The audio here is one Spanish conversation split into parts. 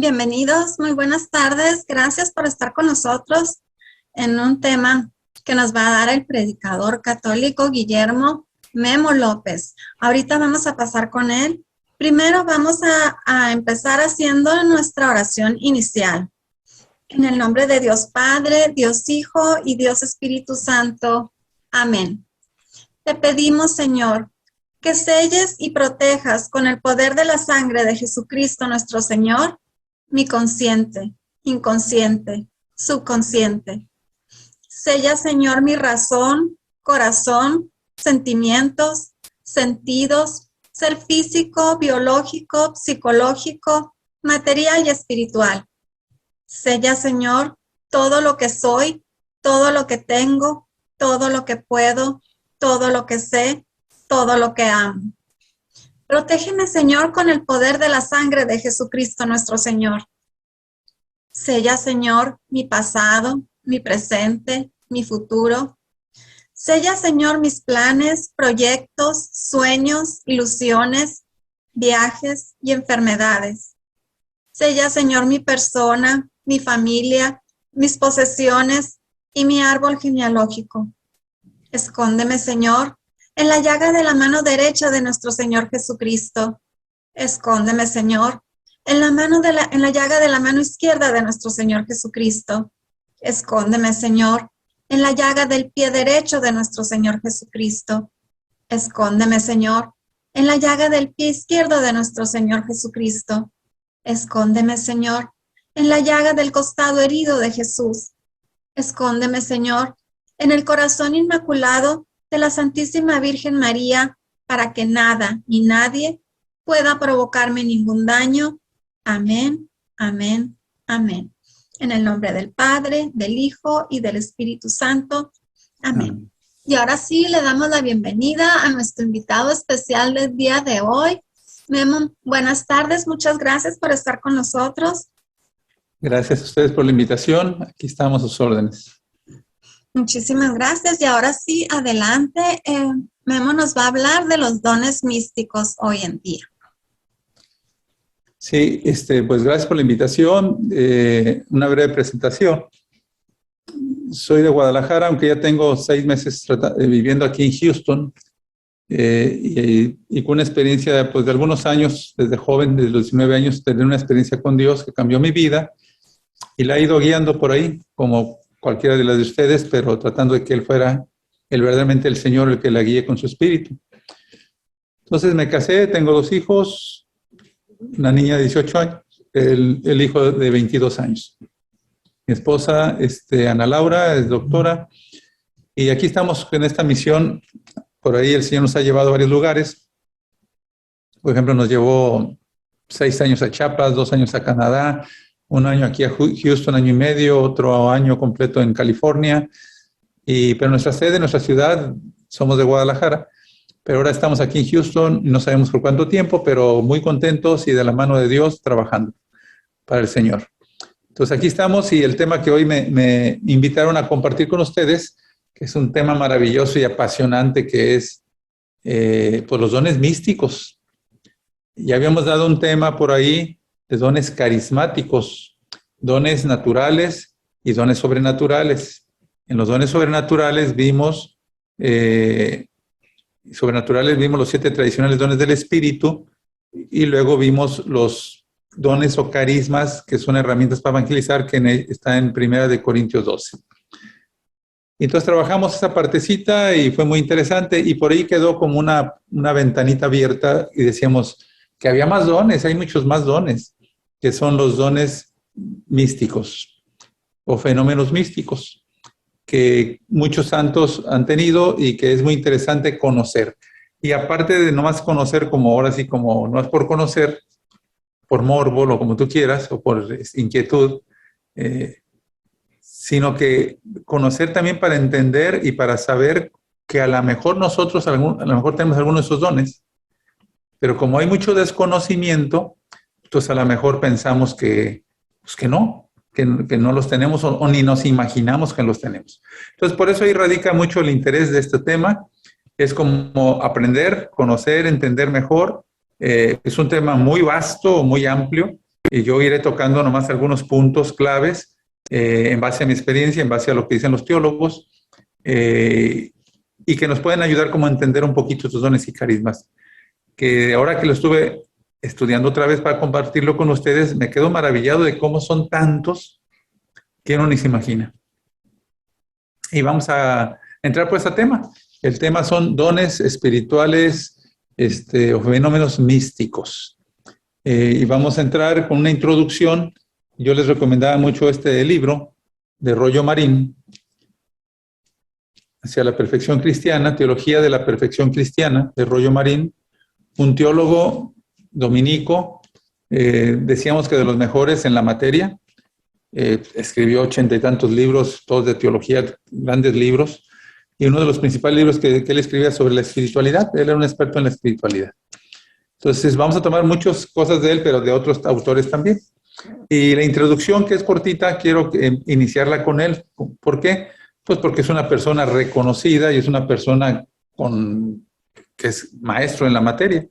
Bienvenidos, muy buenas tardes. Gracias por estar con nosotros en un tema que nos va a dar el predicador católico Guillermo Memo López. Ahorita vamos a pasar con él. Primero vamos a empezar haciendo nuestra oración inicial. En el nombre de Dios Padre, Dios Hijo y Dios Espíritu Santo. Amén. Te pedimos, Señor, que selles y protejas con el poder de la sangre de Jesucristo nuestro Señor, mi consciente, inconsciente, subconsciente. Sella, Señor, mi razón, corazón, sentimientos, sentidos, ser físico, biológico, psicológico, material y espiritual. Sella, Señor, todo lo que soy, todo lo que tengo, todo lo que puedo, todo lo que sé, todo lo que amo. Protégeme, Señor, con el poder de la sangre de Jesucristo nuestro Señor. Sella, Señor, mi pasado, mi presente, mi futuro. Sella, Señor, mis planes, proyectos, sueños, ilusiones, viajes y enfermedades. Sella, Señor, mi persona, mi familia, mis posesiones y mi árbol genealógico. Escóndeme, Señor, en la llaga de la mano derecha de nuestro Señor Jesucristo. Escóndeme, Señor, en la llaga de la mano izquierda de nuestro Señor Jesucristo. Escóndeme, Señor, en la llaga del pie derecho de nuestro Señor Jesucristo. Escóndeme, Señor, en la llaga del pie izquierdo de nuestro Señor Jesucristo. Escóndeme, Señor, en la llaga del costado herido de Jesús. Escóndeme, Señor, en el corazón inmaculado de la Santísima Virgen María, para que nada ni nadie pueda provocarme ningún daño. Amén, amén, amén. En el nombre del Padre, del Hijo y del Espíritu Santo. Amén. Y ahora sí, le damos la bienvenida a nuestro invitado especial del día de hoy. Memo, buenas tardes, muchas gracias por estar con nosotros. Gracias a ustedes por la invitación. Aquí estamos a sus órdenes. Muchísimas gracias. Y ahora sí, adelante. Memo nos va a hablar de los dones místicos hoy en día. Sí, pues gracias por la invitación. Una breve presentación. Soy de Guadalajara, aunque ya tengo 6 meses viviendo aquí en Houston y con una experiencia pues, de algunos años, desde joven, desde los 19 años, tener una experiencia con Dios que cambió mi vida y la he ido guiando por ahí, como cualquiera de las de ustedes, pero tratando de que Él fuera verdaderamente el Señor el que la guíe con su espíritu. Entonces me casé, tengo 2 hijos, una niña de 18 años, el hijo de 22 años. Mi esposa, Ana Laura, es doctora, y aquí estamos en esta misión. Por ahí el Señor nos ha llevado a varios lugares. Por ejemplo, nos llevó 6 años a Chiapas, 2 años a Canadá, 1 año aquí a Houston, 1 año y medio, otro año completo en California. Pero nuestra sede, nuestra ciudad, somos de Guadalajara. Pero ahora estamos aquí en Houston, no sabemos por cuánto tiempo, pero muy contentos y de la mano de Dios trabajando para el Señor. Entonces aquí estamos y el tema que hoy me invitaron a compartir con ustedes, que es un tema maravilloso y apasionante, que es pues los dones místicos. Ya habíamos dado un tema por ahí de dones carismáticos, dones naturales y dones sobrenaturales. En los dones sobrenaturales vimos los 7 tradicionales dones del Espíritu y luego vimos los dones o carismas, que son herramientas para evangelizar, que está en 1 Corintios 12. Y entonces trabajamos esa partecita y fue muy interesante y por ahí quedó como una ventanita abierta y decíamos que había más dones, hay muchos más dones, que son los dones místicos o fenómenos místicos, que muchos santos han tenido y que es muy interesante conocer. Y aparte de nomás conocer, como ahora sí, como no es por conocer, por morbo o como tú quieras, o por inquietud, sino que conocer también para entender y para saber que a lo mejor nosotros, a lo mejor tenemos algunos de esos dones, pero como hay mucho desconocimiento, pues a lo mejor pensamos que no los tenemos o ni nos imaginamos que los tenemos. Entonces, por eso ahí radica mucho el interés de este tema. Es como aprender, conocer, entender mejor. Es un tema muy vasto, muy amplio, Y yo iré tocando nomás algunos puntos claves en base a mi experiencia, en base a lo que dicen los teólogos, y que nos pueden ayudar como a entender un poquito estos dones y carismas. Que ahora que lo estuve estudiando otra vez para compartirlo con ustedes, me quedo maravillado de cómo son tantos que uno ni se imagina. Y vamos a entrar por ese tema. El tema son dones espirituales o fenómenos místicos. Y vamos a entrar con una introducción. Yo les recomendaba mucho este libro de Rollo Marín, Hacia la Perfección Cristiana, Teología de la Perfección Cristiana, de Rollo Marín, un teólogo dominico, decíamos que de los mejores en la materia. Escribió 80 y tantos libros, todos de teología, grandes libros, y uno de los principales libros que él escribía sobre la espiritualidad. Él era un experto en la espiritualidad. Entonces vamos a tomar muchas cosas de él, pero de otros autores también. Y la introducción, que es cortita, quiero iniciarla con él. ¿Por qué? Pues porque es una persona reconocida y es una persona que es maestro en la materia.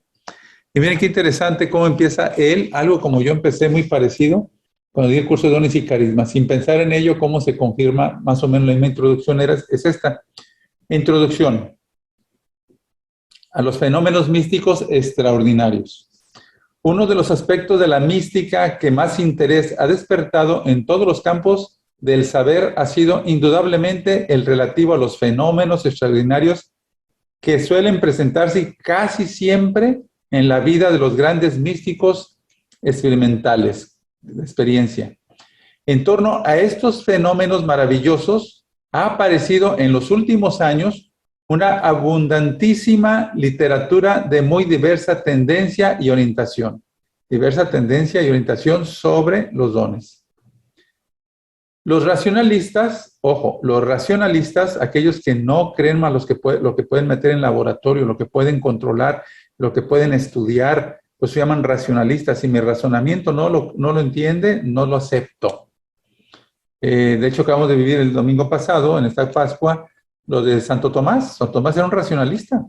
Y miren qué interesante cómo empieza él, algo como yo empecé muy parecido cuando di el curso de dones y carismas, sin pensar en ello, cómo se confirma más o menos la misma introducción es esta. Introducción a los fenómenos místicos extraordinarios. Uno de los aspectos de la mística que más interés ha despertado en todos los campos del saber ha sido indudablemente el relativo a los fenómenos extraordinarios que suelen presentarse casi siempre en la vida de los grandes místicos experimentales, de experiencia. En torno a estos fenómenos maravillosos ha aparecido en los últimos años una abundantísima literatura de muy diversa tendencia y orientación. Diversa tendencia y orientación sobre los dones. Los racionalistas, ojo, los racionalistas, aquellos que no creen más lo que pueden meter en laboratorio, lo que pueden controlar, lo que pueden estudiar, pues se llaman racionalistas. Si mi razonamiento no lo entiende, no lo acepto. De hecho, acabamos de vivir el domingo pasado, en esta Pascua, lo de Santo Tomás. Santo Tomás era un racionalista.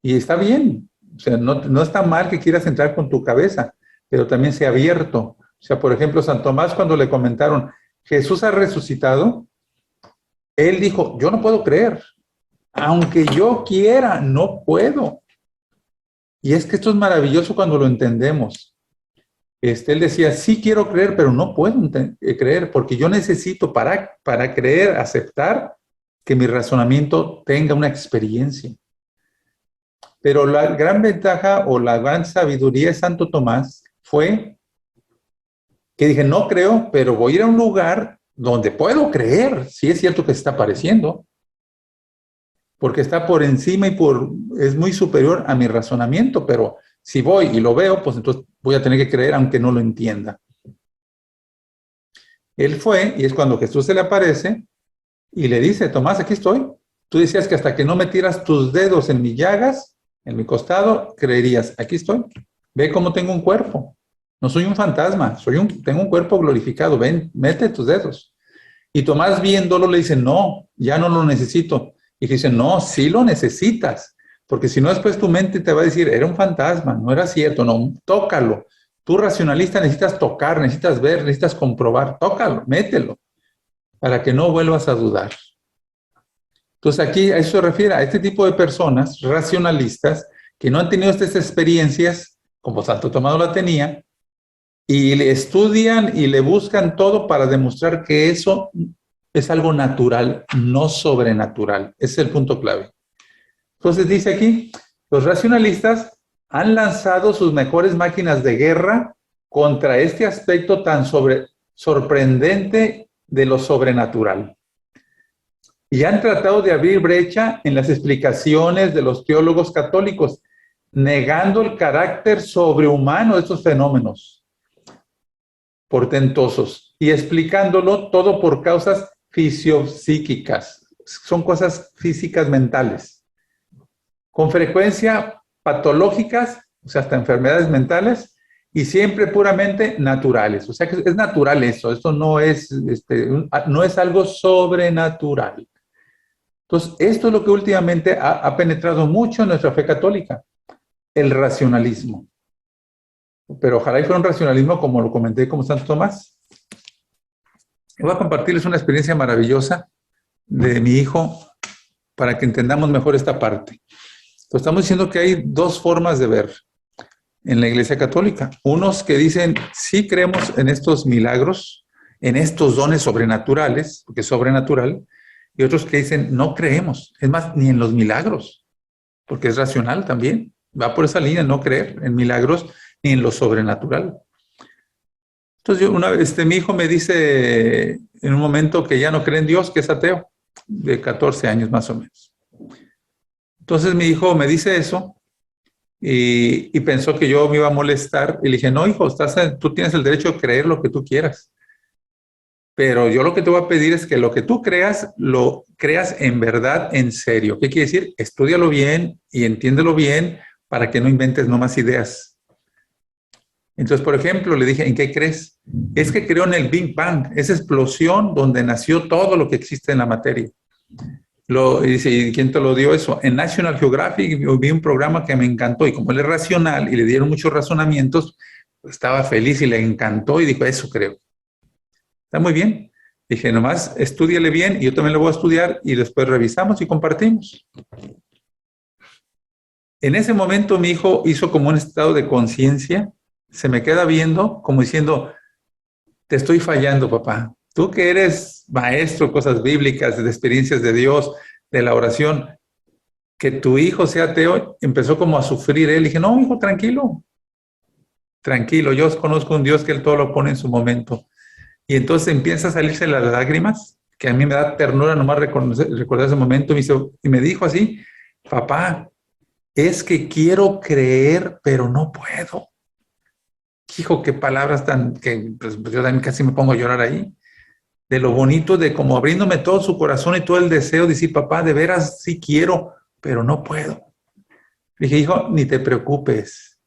Y está bien. O sea, no está mal que quieras entrar con tu cabeza, pero también sea abierto. O sea, por ejemplo, Santo Tomás, cuando le comentaron, Jesús ha resucitado, él dijo, yo no puedo creer. Aunque yo quiera, no puedo. Y es que esto es maravilloso cuando lo entendemos. Él decía, sí quiero creer, pero no puedo creer, porque yo necesito para creer, aceptar que mi razonamiento tenga una experiencia. Pero la gran ventaja o la gran sabiduría de Santo Tomás fue que dije, no creo, pero voy a ir a un lugar donde puedo creer, si es cierto que se está apareciendo, porque está por encima y es muy superior a mi razonamiento, pero si voy y lo veo, pues entonces voy a tener que creer aunque no lo entienda. Él fue, y es cuando Jesús se le aparece, y le dice, Tomás, aquí estoy. Tú decías que hasta que no metieras tus dedos en mis llagas, en mi costado, creerías, aquí estoy. Ve cómo tengo un cuerpo. No soy un fantasma, tengo un cuerpo glorificado. Ven, mete tus dedos. Y Tomás, viéndolo, le dice, no, ya no lo necesito. Y dice, no, sí lo necesitas. Porque si no, después tu mente te va a decir, era un fantasma, no era cierto, no, tócalo. Tú, racionalista, necesitas tocar, necesitas ver, necesitas comprobar. Tócalo, mételo, para que no vuelvas a dudar. Entonces aquí a eso se refiere, a este tipo de personas racionalistas que no han tenido estas experiencias, como Santo Tomás la tenía, y le estudian y le buscan todo para demostrar que eso es algo natural, no sobrenatural. Ese es el punto clave. Entonces dice aquí, los racionalistas han lanzado sus mejores máquinas de guerra contra este aspecto tan sorprendente de lo sobrenatural. Y han tratado de abrir brecha en las explicaciones de los teólogos católicos, negando el carácter sobrehumano de estos fenómenos portentosos y explicándolo todo por causas fisiopsíquicas. Son cosas físicas mentales. Con frecuencia patológicas, o sea, hasta enfermedades mentales, y siempre puramente naturales. O sea que es natural eso. Esto no es algo sobrenatural. Entonces, esto es lo que últimamente ha penetrado mucho en nuestra fe católica, el racionalismo. pero ojalá y fuera un racionalismo como lo comenté como Santo Tomás. Voy a compartirles una experiencia maravillosa de mi hijo para que entendamos mejor esta parte. Entonces, estamos diciendo que hay dos formas de ver en la Iglesia Católica. Unos que dicen, sí creemos en estos milagros, en estos dones sobrenaturales, porque es sobrenatural, y otros que dicen, no creemos, es más, ni en los milagros, porque es racional también. Va por esa línea, no creer en milagros ni en lo sobrenatural. Entonces, una vez, mi hijo me dice en un momento que ya no cree en Dios, que es ateo, de 14 años más o menos. Entonces, mi hijo me dice eso y pensó que yo me iba a molestar. Y le dije, no, hijo, tú tienes el derecho de creer lo que tú quieras. Pero yo lo que te voy a pedir es que lo que tú creas, lo creas en verdad, en serio. ¿Qué quiere decir? Estúdialo bien y entiéndelo bien para que no inventes nomás ideas. Entonces, por ejemplo, le dije, ¿en qué crees? Es que creo en el Big Bang, esa explosión donde nació todo lo que existe en la materia. Y dice, ¿y quién te lo dio eso? En National Geographic vi un programa que me encantó y como él es racional y le dieron muchos razonamientos, pues estaba feliz y le encantó y dijo, eso creo. Está muy bien. Dije, nomás estúdiale bien y yo también lo voy a estudiar y después revisamos y compartimos. En ese momento mi hijo hizo como un estado de conciencia, se me queda viendo como diciendo, te estoy fallando, papá. Tú que eres maestro, cosas bíblicas, de experiencias de Dios, de la oración, que tu hijo sea ateo, empezó como a sufrir él. Dije, no, hijo, tranquilo, tranquilo, yo conozco un Dios que él todo lo pone en su momento. Y entonces empieza a salirse las lágrimas, que a mí me da ternura nomás recordar ese momento, y me dijo así, papá, es que quiero creer, pero no puedo. Hijo, qué palabras que pues, yo también casi me pongo a llorar ahí. De lo bonito de como abriéndome todo su corazón y todo el deseo de decir, papá, de veras sí quiero, pero no puedo. Le dije, hijo, ni te preocupes.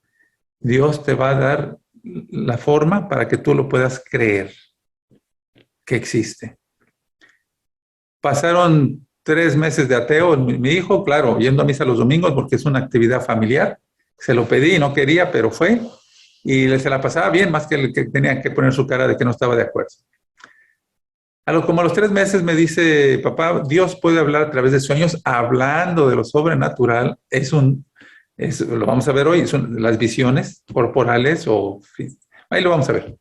Dios te va a dar la forma para que tú lo puedas creer que existe. Pasaron 3 meses de ateo. Mi hijo, claro, yendo a misa los domingos porque es una actividad familiar. Se lo pedí y no quería, pero fue. Y se la pasaba bien, más que el que tenía que poner su cara de que no estaba de acuerdo. Como a los 3 meses me dice, papá, Dios puede hablar a través de sueños, hablando de lo sobrenatural. Lo vamos a ver hoy, son las visiones corporales ahí lo vamos a ver.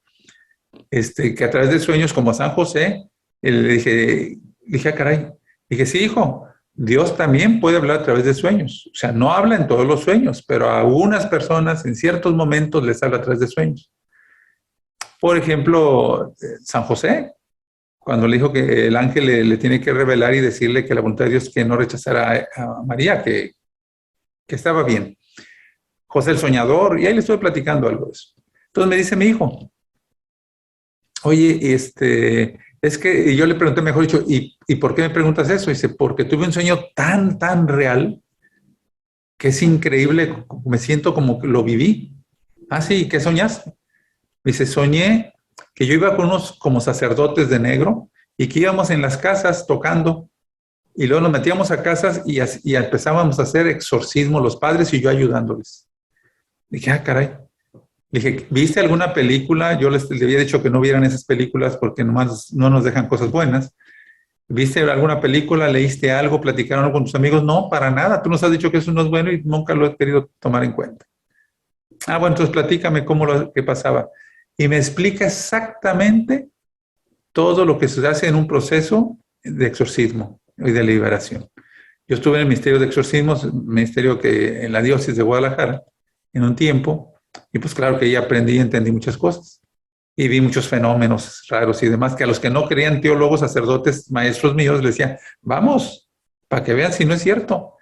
Que a través de sueños, como San José, le dije, caray, dije, sí, hijo, Dios también puede hablar a través de sueños. O sea, no habla en todos los sueños, pero a algunas personas en ciertos momentos les habla a través de sueños. Por ejemplo, San José, cuando le dijo que el ángel le tiene que revelar y decirle que la voluntad de Dios es que no rechazara a María, que estaba bien. José el soñador, y ahí le estoy platicando algo de eso. Entonces me dice mi hijo, oye, es que yo le pregunté, mejor dicho, ¿y por qué me preguntas eso? Dice, porque tuve un sueño tan, tan real que es increíble, me siento como que lo viví. Ah, sí, ¿qué soñaste? Dice, soñé que yo iba con unos como sacerdotes de negro y que íbamos en las casas tocando y luego nos metíamos a casas y empezábamos a hacer exorcismo los padres y yo ayudándoles. Dije, ah, caray. Dije, ¿viste alguna película? Yo les había dicho que no vieran esas películas porque nomás no nos dejan cosas buenas. ¿Viste alguna película? ¿Leíste algo? ¿Platicaron algo con tus amigos? No, para nada. Tú nos has dicho que eso no es bueno y nunca lo he querido tomar en cuenta. Ah, bueno, entonces platícame qué pasaba. Y me explica exactamente todo lo que se hace en un proceso de exorcismo y de liberación. Yo estuve en el Ministerio de Exorcismos, ministerio que en la diócesis de Guadalajara, en un tiempo, y pues claro que ahí aprendí y entendí muchas cosas. Y vi muchos fenómenos raros y demás, que a los que no creían teólogos, sacerdotes, maestros míos, les decía, vamos, para que vean si no es cierto.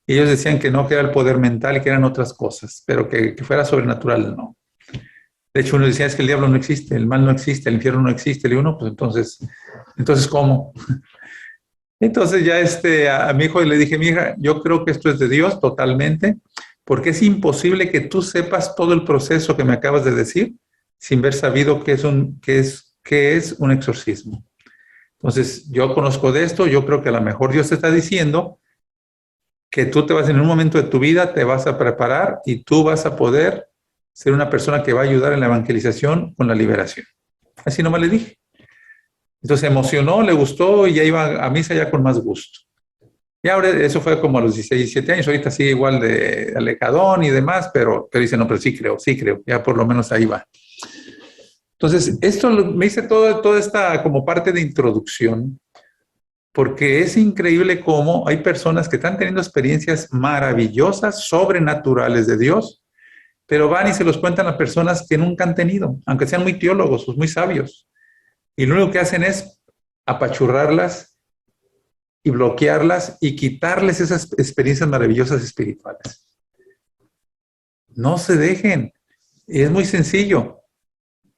Y ellos decían que no, que era el poder mental y que eran otras cosas, pero que fuera sobrenatural, no. De hecho, uno decía, es que el diablo no existe, el mal no existe, el infierno no existe. Le digo, no, pues entonces ¿cómo? Entonces ya a mi hijo le dije, mi hija, yo creo que esto es de Dios totalmente, porque es imposible que tú sepas todo el proceso que me acabas de decir sin haber sabido qué es un exorcismo. Entonces, yo conozco de esto, yo creo que a lo mejor Dios te está diciendo que tú en un momento de tu vida te vas a preparar y tú vas a poder ser una persona que va a ayudar en la evangelización con la liberación. Así nomás le dije. Entonces se emocionó, le gustó y ya iba a misa ya con más gusto. Y ahora eso fue como a los 16, 17 años, ahorita sigue igual de alejadón y demás, pero dice, no, pero sí creo, ya por lo menos ahí va. Entonces, esto me hice toda esta como parte de introducción, porque es increíble cómo hay personas que están teniendo experiencias maravillosas, sobrenaturales de Dios, pero van y se los cuentan a personas que nunca han tenido, aunque sean muy teólogos o muy sabios. Y lo único que hacen es apachurrarlas y bloquearlas y quitarles esas experiencias maravillosas espirituales. No se dejen. Es muy sencillo.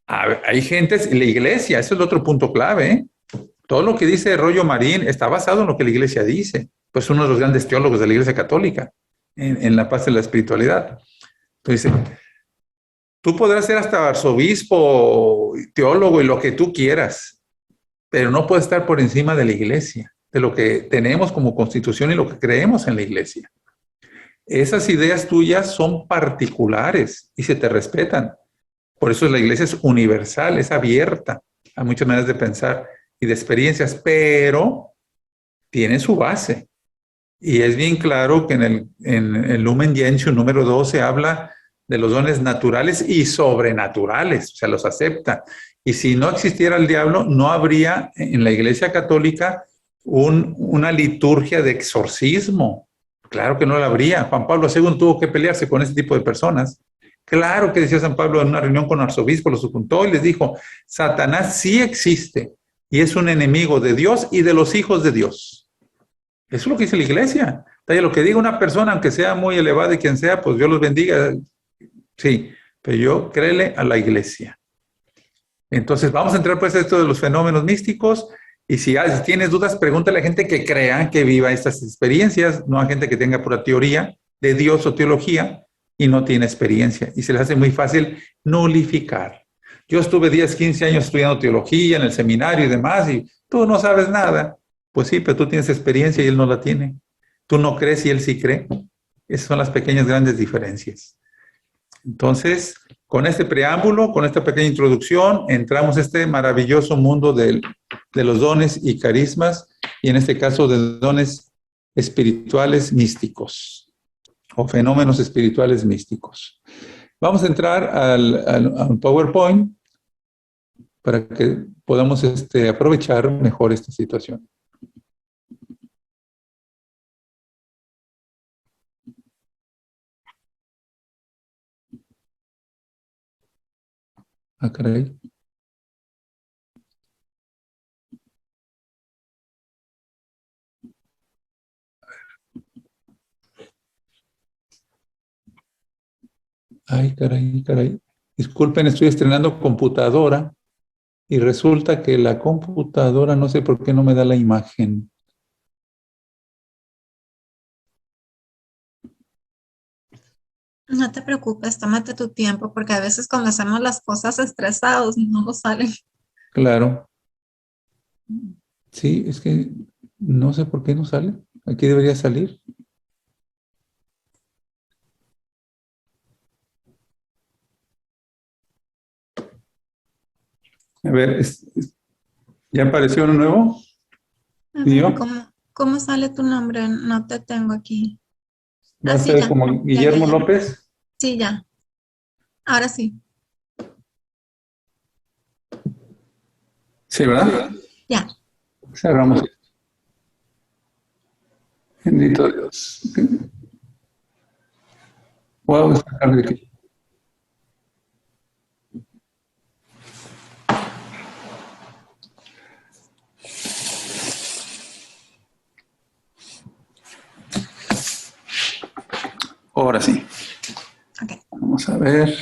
Hay gentes en la iglesia, eso es el otro punto clave, ¿eh? Todo lo que dice Rollo Marín está basado en lo que la iglesia dice. Pues uno de los grandes teólogos de la iglesia católica en la paz de la espiritualidad. Entonces, tú podrás ser hasta arzobispo, teólogo y lo que tú quieras, pero no puedes estar por encima de la iglesia, de lo que tenemos como constitución y lo que creemos en la iglesia. Esas ideas tuyas son particulares y se te respetan. Por eso la iglesia es universal, es abierta a muchas maneras de pensar y de experiencias, pero tiene su base. Y es bien claro que en el Lumen Gentium número 12 habla de los dones naturales y sobrenaturales, o sea, los acepta. Y si no existiera el diablo, no habría en la Iglesia Católica una liturgia de exorcismo. Claro que no la habría. Juan Pablo II tuvo que pelearse con ese tipo de personas. Claro que decía San Pablo en una reunión con arzobispos, los juntó y les dijo, Satanás sí existe y es un enemigo de Dios y de los hijos de Dios. Eso es lo que dice la iglesia. Entonces, lo que diga una persona, aunque sea muy elevada y quien sea, pues Dios los bendiga. Sí, pero yo créele a la iglesia. Entonces, vamos a entrar pues a esto de los fenómenos místicos. Y si tienes dudas, pregúntale a gente que crea, que viva estas experiencias, no a gente que tenga pura teoría de Dios o teología y no tiene experiencia. Y se les hace muy fácil nulificar. Yo estuve 10, 15 años estudiando teología en el seminario y demás, y tú no sabes nada. Pues sí, pero tú tienes experiencia y él no la tiene. Tú no crees y él sí cree. Esas son las pequeñas grandes diferencias. Entonces, con este preámbulo, con esta pequeña introducción, entramos a este maravilloso mundo de los dones y carismas, y en este caso de dones espirituales místicos o fenómenos espirituales místicos. Vamos a entrar al PowerPoint para que podamos aprovechar mejor esta situación. Ah, caray. Ay, caray, caray. Disculpen, estoy estrenando computadora y resulta que la computadora no sé por qué no me da la imagen. No te preocupes, tómate tu tiempo, porque a veces cuando hacemos las cosas estresados no nos salen. Claro. Sí, es que no sé por qué no sale. Aquí debería salir. A ver, ¿ya apareció uno nuevo? A ¿Y ver, yo? ¿cómo sale tu nombre? No te tengo aquí. Va Ah, a sí, ser ya, como ya, ya, Guillermo ya. López. Sí, ya. Ahora sí. Sí, ¿verdad? Ya. Cerramos. Bendito Dios. Voy a sacar de aquí. Ahora sí. Ok. Vamos a ver.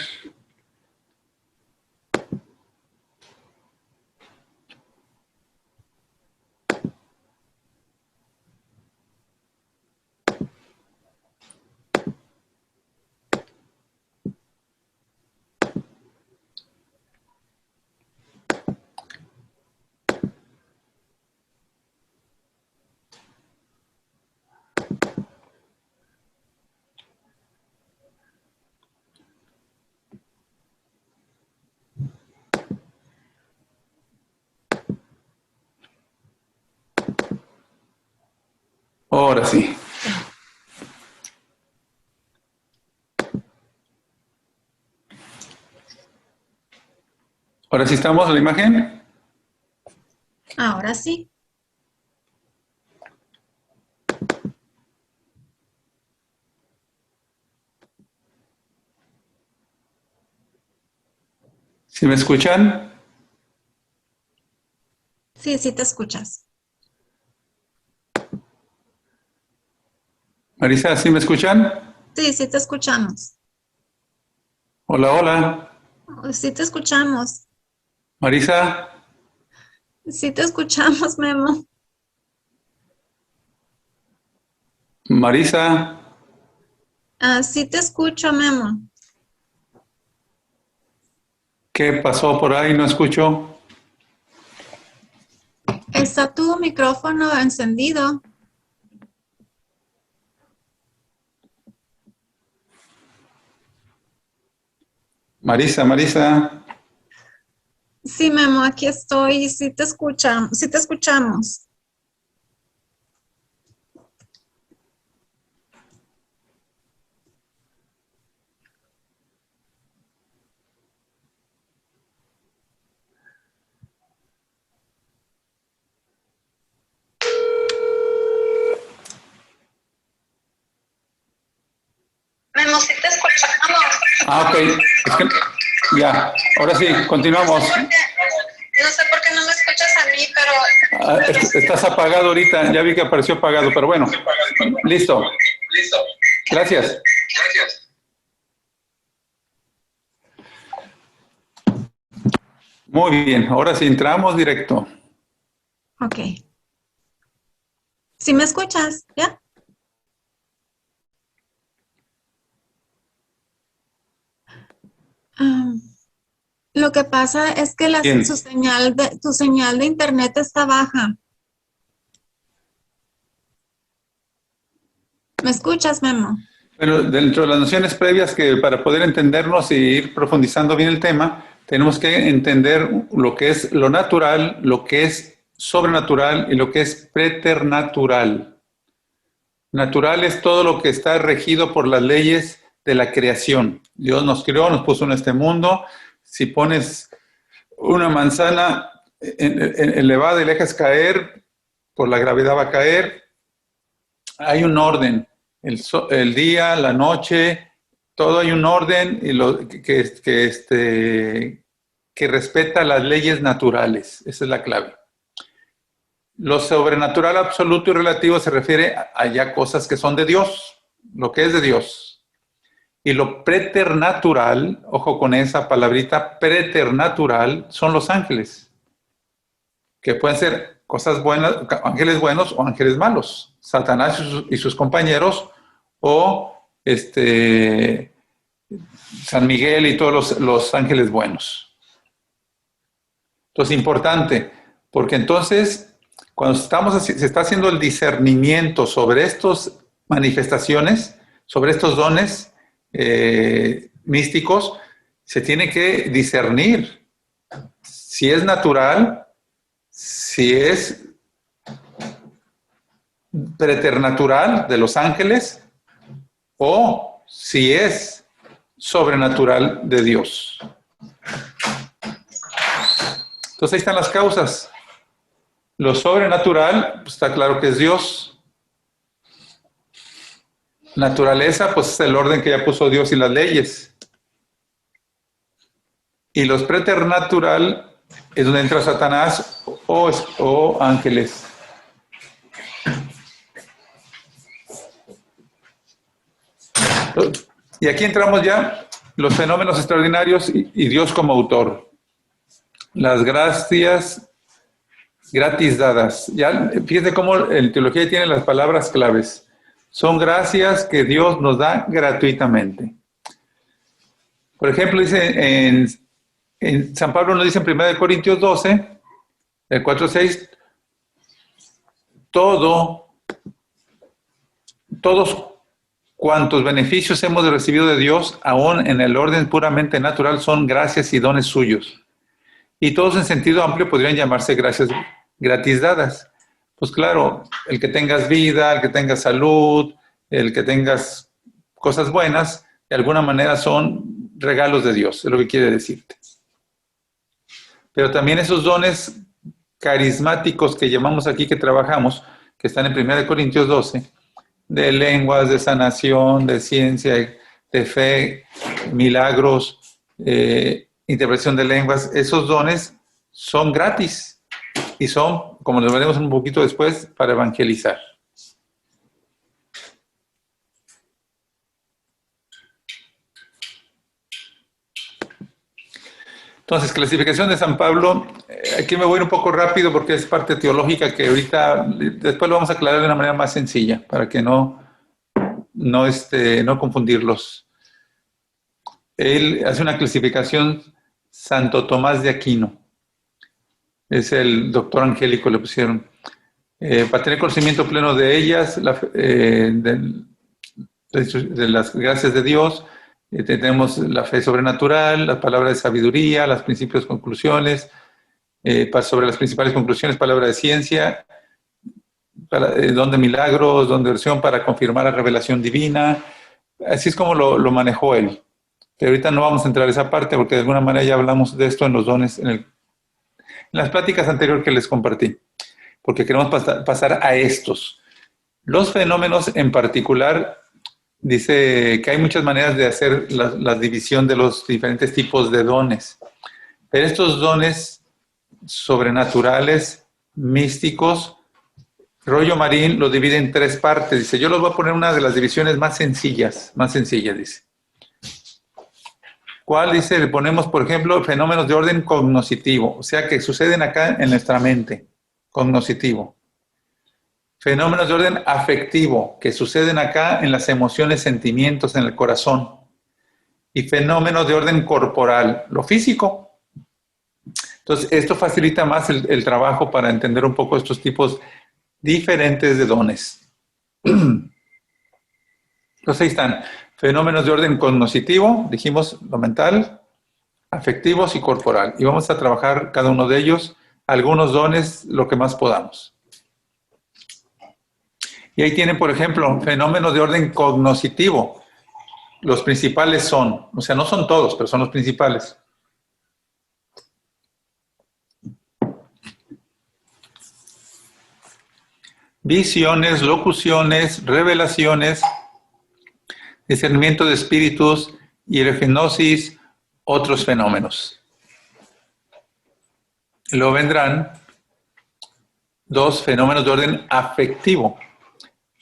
Ahora sí. Ahora sí estamos en la imagen. Ahora sí. ¿Sí me escuchan? Sí, sí te escuchas. Marisa, ¿sí me escuchan? Sí, sí te escuchamos. Hola, hola. Sí te escuchamos. Marisa, Sí te escuchamos, Memo. Marisa, Sí te escucho, Memo. ¿qué pasó por ahí? No escucho. ¿Está tu micrófono encendido? Marisa, Marisa. Sí, Memo, aquí estoy. Sí te escuchamos. Sí te escuchamos. Memo, sí te escuchamos. Ah, ok. Es que, ya, ahora sí, continuamos. No sé por qué no me escuchas a mí, pero... Estás apagado ahorita, ya vi que apareció apagado, pero bueno, listo. Gracias. Muy bien, ahora sí entramos directo. Ok. ¿Sí me escuchas? ¿Ya? Lo que pasa es que Bien. tu señal de internet está baja. ¿Me escuchas, Memo? Bueno, dentro de las nociones previas que para poder entendernos y ir profundizando bien el tema, tenemos que entender lo que es lo natural, lo que es sobrenatural y lo que es preternatural. Natural es todo lo que está regido por las leyes de la creación. Dios nos creó, nos puso en este mundo. Si pones una manzana elevada y la dejas caer, por la gravedad va a caer. Hay un orden. El día, la noche, todo hay un orden y que respeta las leyes naturales. Esa es la clave. Lo sobrenatural absoluto y relativo se refiere a ya cosas que son de Dios, lo que es de Dios. Y lo preternatural, ojo con esa palabrita, preternatural, son los ángeles, que pueden ser cosas buenas, ángeles buenos o ángeles malos, Satanás y sus compañeros, o San Miguel y todos los ángeles buenos. Entonces, importante, porque entonces, cuando se está haciendo el discernimiento sobre estas manifestaciones, sobre estos dones místicos, se tiene que discernir si es natural, si es preternatural de los ángeles o si es sobrenatural de Dios. Entonces ahí están las causas. Lo sobrenatural, pues está claro que es Dios. Naturaleza, pues es el orden que ya puso Dios y las leyes. Y los preternatural es donde entra Satanás o ángeles. Y aquí entramos ya los fenómenos extraordinarios y Dios como autor. Las gracias gratis dadas. Ya fíjense cómo en teología tiene las palabras claves. Son gracias que Dios nos da gratuitamente. Por ejemplo, dice en San Pablo nos dice en 1 Corintios 12, el 4-6, todos cuantos beneficios hemos recibido de Dios, aún en el orden puramente natural, son gracias y dones suyos. Y todos en sentido amplio podrían llamarse gracias gratis dadas. Pues claro, el que tengas vida, el que tengas salud, el que tengas cosas buenas, de alguna manera son regalos de Dios, es lo que quiere decirte. Pero también esos dones carismáticos que llamamos aquí, que trabajamos, que están en 1 Corintios 12, de lenguas, de sanación, de ciencia, de fe, milagros, interpretación de lenguas, esos dones son gratis y son, como lo veremos un poquito después, para evangelizar. Entonces, clasificación de San Pablo, aquí me voy a ir un poco rápido porque es parte teológica que ahorita, después lo vamos a aclarar de una manera más sencilla, para que no confundirlos. Él hace una clasificación Santo Tomás de Aquino. Es el doctor angélico, le pusieron. Para tener conocimiento pleno de ellas, de las gracias de Dios, tenemos la fe sobrenatural, la palabra de sabiduría, los principios, conclusiones, sobre las principales conclusiones, palabra de ciencia, don de milagros, don de oración para confirmar la revelación divina. Así es como lo manejó él. Pero ahorita no vamos a entrar a esa parte porque de alguna manera ya hablamos de esto en los dones, en las pláticas anteriores que les compartí, porque queremos pasar a estos. Los fenómenos en particular, dice que hay muchas maneras de hacer la división de los diferentes tipos de dones, pero estos dones sobrenaturales, místicos, Rollo Marín lo divide en 3 partes. Dice, yo les voy a poner una de las divisiones más sencillas, dice. ¿Cuál? Dice, le ponemos, por ejemplo, fenómenos de orden cognoscitivo, o sea, que suceden acá en nuestra mente, cognoscitivo. Fenómenos de orden afectivo, que suceden acá en las emociones, sentimientos, en el corazón. Y fenómenos de orden corporal, lo físico. Entonces, esto facilita más el trabajo para entender un poco estos tipos diferentes de dones. Entonces, ahí están. Fenómenos de orden cognoscitivo, dijimos lo mental, afectivos y corporal. Y vamos a trabajar cada uno de ellos, algunos dones, lo que más podamos. Y ahí tienen, por ejemplo, fenómenos de orden cognoscitivo. Los principales son, o sea, no son todos, pero son los principales. Visiones, locuciones, revelaciones, discernimiento de espíritus, hierognosis, otros fenómenos. Luego vendrán 2 fenómenos de orden afectivo.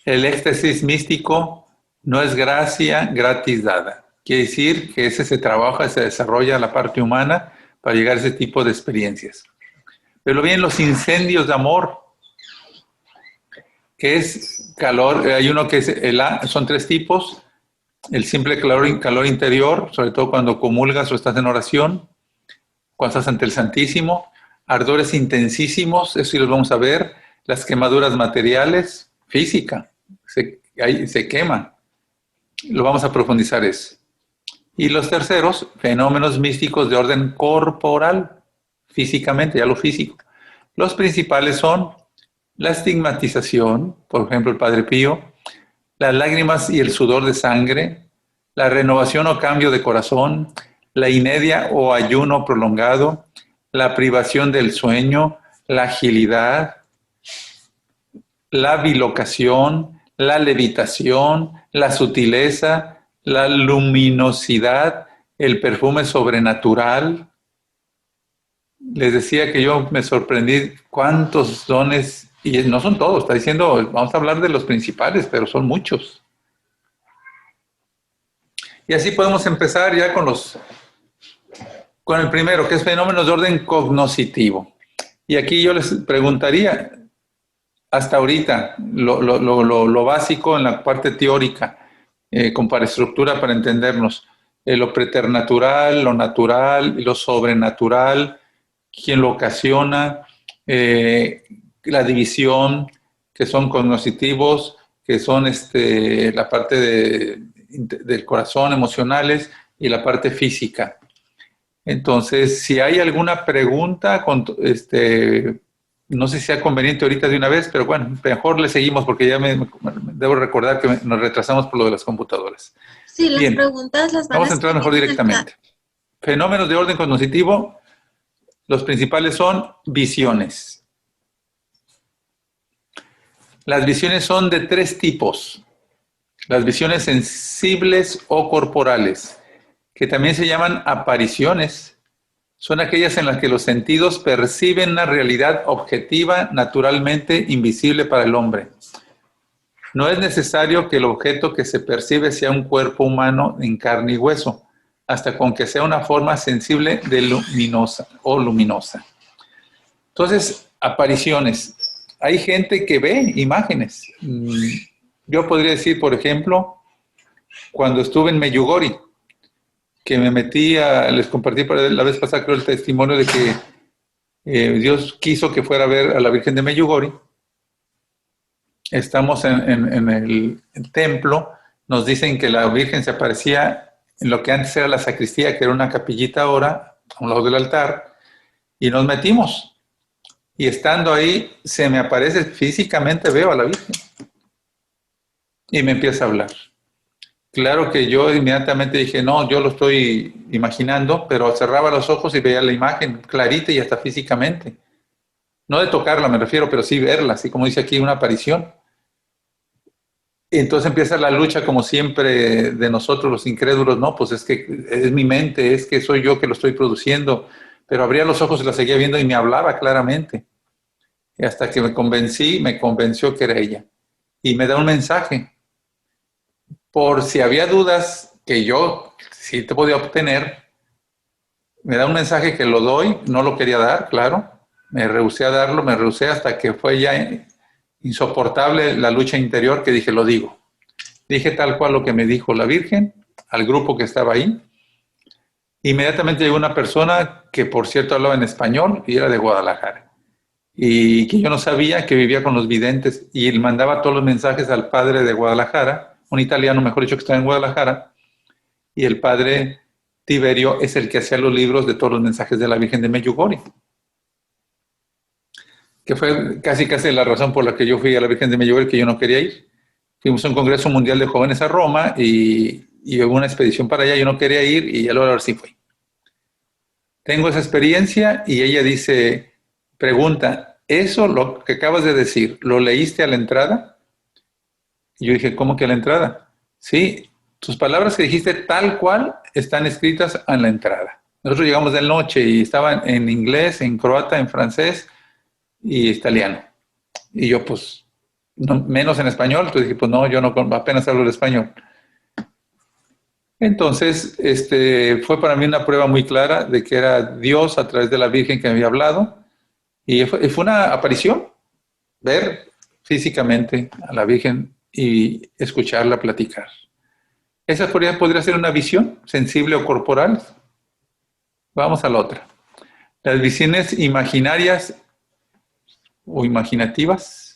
El éxtasis místico no es gracia gratis dada. Quiere decir que ese se trabaja, se desarrolla la parte humana para llegar a ese tipo de experiencias. Pero bien, los incendios de amor, que es calor, hay uno que es son 3 tipos. El simple calor interior, sobre todo cuando comulgas o estás en oración, cuando estás ante el Santísimo. Ardores intensísimos, eso sí los vamos a ver. Las quemaduras materiales, física, se queman. Lo vamos a profundizar eso. Y los terceros, fenómenos místicos de orden corporal, físicamente, ya lo físico. Los principales son la estigmatización, por ejemplo, el Padre Pío, las lágrimas y el sudor de sangre, la renovación o cambio de corazón, la inedia o ayuno prolongado, la privación del sueño, la agilidad, la bilocación, la levitación, la sutileza, la luminosidad, el perfume sobrenatural. Les decía que yo me sorprendí cuántos dones. Y no son todos, está diciendo, vamos a hablar de los principales, pero son muchos. Y así podemos empezar ya con el primero, que es fenómenos de orden cognoscitivo. Y aquí yo les preguntaría, hasta ahorita, lo básico en la parte teórica, con paraestructura para entendernos, lo preternatural, lo natural, lo sobrenatural, quién lo ocasiona, la división, que son cognoscitivos, que son la parte del corazón, emocionales, y la parte física. Entonces, si hay alguna pregunta, No sé si sea conveniente ahorita de una vez, pero bueno, mejor le seguimos porque ya debo recordar que nos retrasamos por lo de las computadoras. Sí, las Bien, preguntas las van a vamos a entrar mejor escribir en el chat. directamente. Fenómenos de orden cognoscitivo, los principales son visiones. Las visiones son de 3 tipos. Las visiones sensibles o corporales, que también se llaman apariciones, son aquellas en las que los sentidos perciben una realidad objetiva, naturalmente invisible para el hombre. No es necesario que el objeto que se percibe sea un cuerpo humano en carne y hueso, hasta con que sea una forma sensible de luminosa o luminosa. Entonces, apariciones. Hay gente que ve imágenes. Yo podría decir, por ejemplo, cuando estuve en Meyugori, que me metí les compartí la vez pasada creo el testimonio de que Dios quiso que fuera a ver a la Virgen de Meyugori. Estamos en el templo, nos dicen que la Virgen se aparecía en lo que antes era la sacristía, que era una capillita ahora, a un lado del altar, y nos metimos. Y estando ahí, se me aparece físicamente, veo a la Virgen. Y me empieza a hablar. Claro que yo inmediatamente dije, no, yo lo estoy imaginando, pero cerraba los ojos y veía la imagen clarita y hasta físicamente. No de tocarla me refiero, pero sí verla, así como dice aquí, una aparición. Y entonces empieza la lucha, como siempre, de nosotros los incrédulos, no, pues es que es mi mente, es que soy yo que lo estoy produciendo, pero abría los ojos y la seguía viendo y me hablaba claramente. Y hasta que me convenció que era ella. Y me da un mensaje. Por si había dudas que yo sí te podía obtener, me da un mensaje que lo doy, no lo quería dar, claro, me rehusé a darlo, me rehusé hasta que fue ya insoportable la lucha interior que dije, lo digo. Dije tal cual lo que me dijo la Virgen al grupo que estaba ahí. Inmediatamente llegó una persona que, por cierto, hablaba en español y era de Guadalajara. Y que yo no sabía que vivía con los videntes y él mandaba todos los mensajes al padre de Guadalajara, un italiano, mejor dicho, que estaba en Guadalajara, y el padre Tiberio es el que hacía los libros de todos los mensajes de la Virgen de Meyugori, que fue casi la razón por la que yo fui a la Virgen de Meyugori, que yo no quería ir. Fuimos a un congreso mundial de jóvenes a Roma y hubo una expedición para allá, yo no quería ir y ya luego ahora sí fui. Tengo esa experiencia y ella dice, pregunta, ¿eso lo que acabas de decir, lo leíste a la entrada? Y yo dije, ¿cómo que a la entrada? Sí, tus palabras que dijiste tal cual están escritas en la entrada. Nosotros llegamos de noche y estaban en inglés, en croata, en francés y italiano. Y yo pues, no, menos en español, entonces dije, pues no, yo no apenas hablo el español. Entonces, fue para mí una prueba muy clara de que era Dios a través de la Virgen que me había hablado. Y fue una aparición, ver físicamente a la Virgen y escucharla platicar. Esa podría ser una visión sensible o corporal. Vamos a la otra. Las visiones imaginarias o imaginativas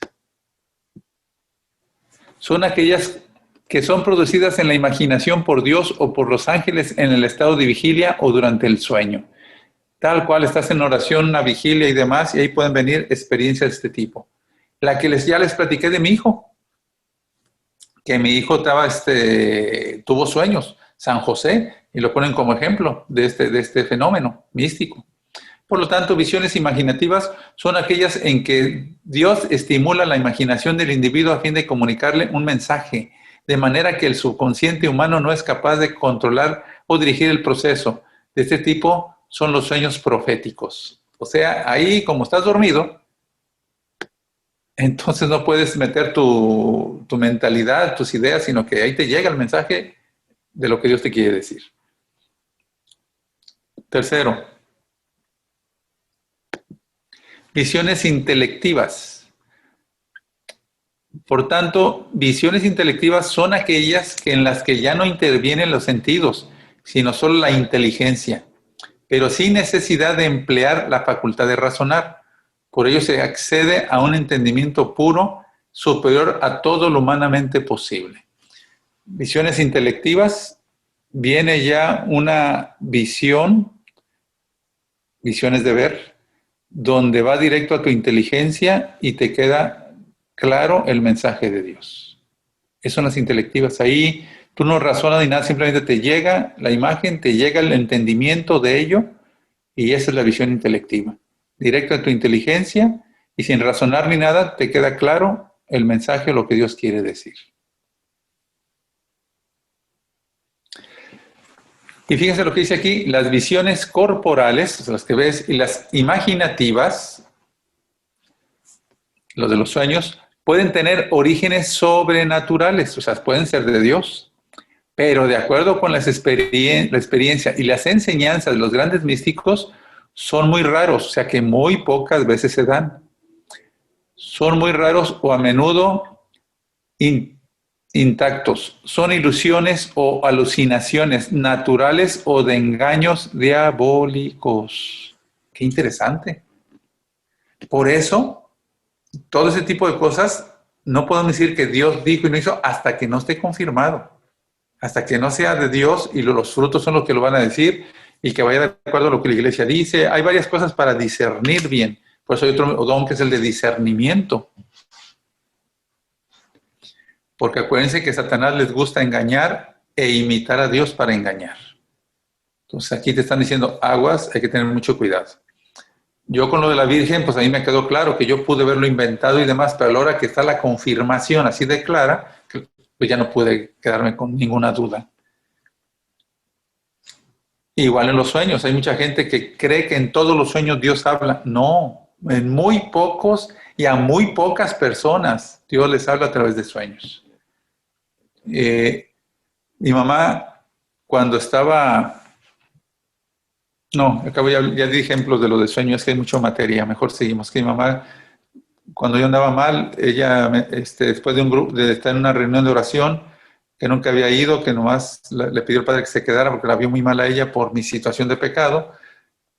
son aquellas que son producidas en la imaginación por Dios o por los ángeles en el estado de vigilia o durante el sueño. Tal cual estás en oración, una vigilia y demás, y ahí pueden venir experiencias de este tipo. La que ya les platiqué de mi hijo, que mi hijo tuvo sueños, San José, y lo ponen como ejemplo de este fenómeno místico. Por lo tanto, visiones imaginativas son aquellas en que Dios estimula la imaginación del individuo a fin de comunicarle un mensaje, de manera que el subconsciente humano no es capaz de controlar o dirigir el proceso. De este tipo son los sueños proféticos. O sea, ahí como estás dormido, entonces no puedes meter tu mentalidad, tus ideas, sino que ahí te llega el mensaje de lo que Dios te quiere decir. Tercero, visiones intelectivas. Por tanto, visiones intelectivas son aquellas en las que ya no intervienen los sentidos, sino solo la inteligencia, pero sin necesidad de emplear la facultad de razonar. Por ello se accede a un entendimiento puro, superior a todo lo humanamente posible. Visiones intelectivas, viene ya una visión, visiones de ver, donde va directo a tu inteligencia y te queda claro el mensaje de Dios. Esas son las intelectivas. Ahí tú no razonas ni nada, simplemente te llega la imagen, te llega el entendimiento de ello, y esa es la visión intelectiva. Directo a tu inteligencia y sin razonar ni nada, te queda claro el mensaje, lo que Dios quiere decir. Y fíjense lo que dice aquí, las visiones corporales, las que ves, y las imaginativas, los de los sueños, pueden tener orígenes sobrenaturales, o sea, pueden ser de Dios, pero de acuerdo con la experiencia y las enseñanzas de los grandes místicos, son muy raros, o sea que muy pocas veces se dan. Son muy raros o a menudo intactos. Son ilusiones o alucinaciones naturales o de engaños diabólicos. Qué interesante. Por eso, todo ese tipo de cosas no podemos decir que Dios dijo y no hizo hasta que no esté confirmado. Hasta que no sea de Dios y los frutos son los que lo van a decir y que vaya de acuerdo a lo que la iglesia dice. Hay varias cosas para discernir bien. Por eso hay otro don que es el de discernimiento. Porque acuérdense que a Satanás les gusta engañar e imitar a Dios para engañar. Entonces aquí te están diciendo aguas, hay que tener mucho cuidado. Yo con lo de la Virgen, pues a mí me quedó claro que yo pude haberlo inventado y demás, pero a la hora que está la confirmación así de clara, pues ya no pude quedarme con ninguna duda. Igual en los sueños, hay mucha gente que cree que en todos los sueños Dios habla. No, en muy pocos y a muy pocas personas Dios les habla a través de sueños. Mi mamá, cuando estaba... No, ya di ejemplos de lo de sueños, es que hay mucha materia, mejor seguimos. Que mi mamá, cuando yo andaba mal, ella, después de estar en una reunión de oración, que nunca había ido, que nomás le pidió al Padre que se quedara porque la vio muy mal a ella por mi situación de pecado,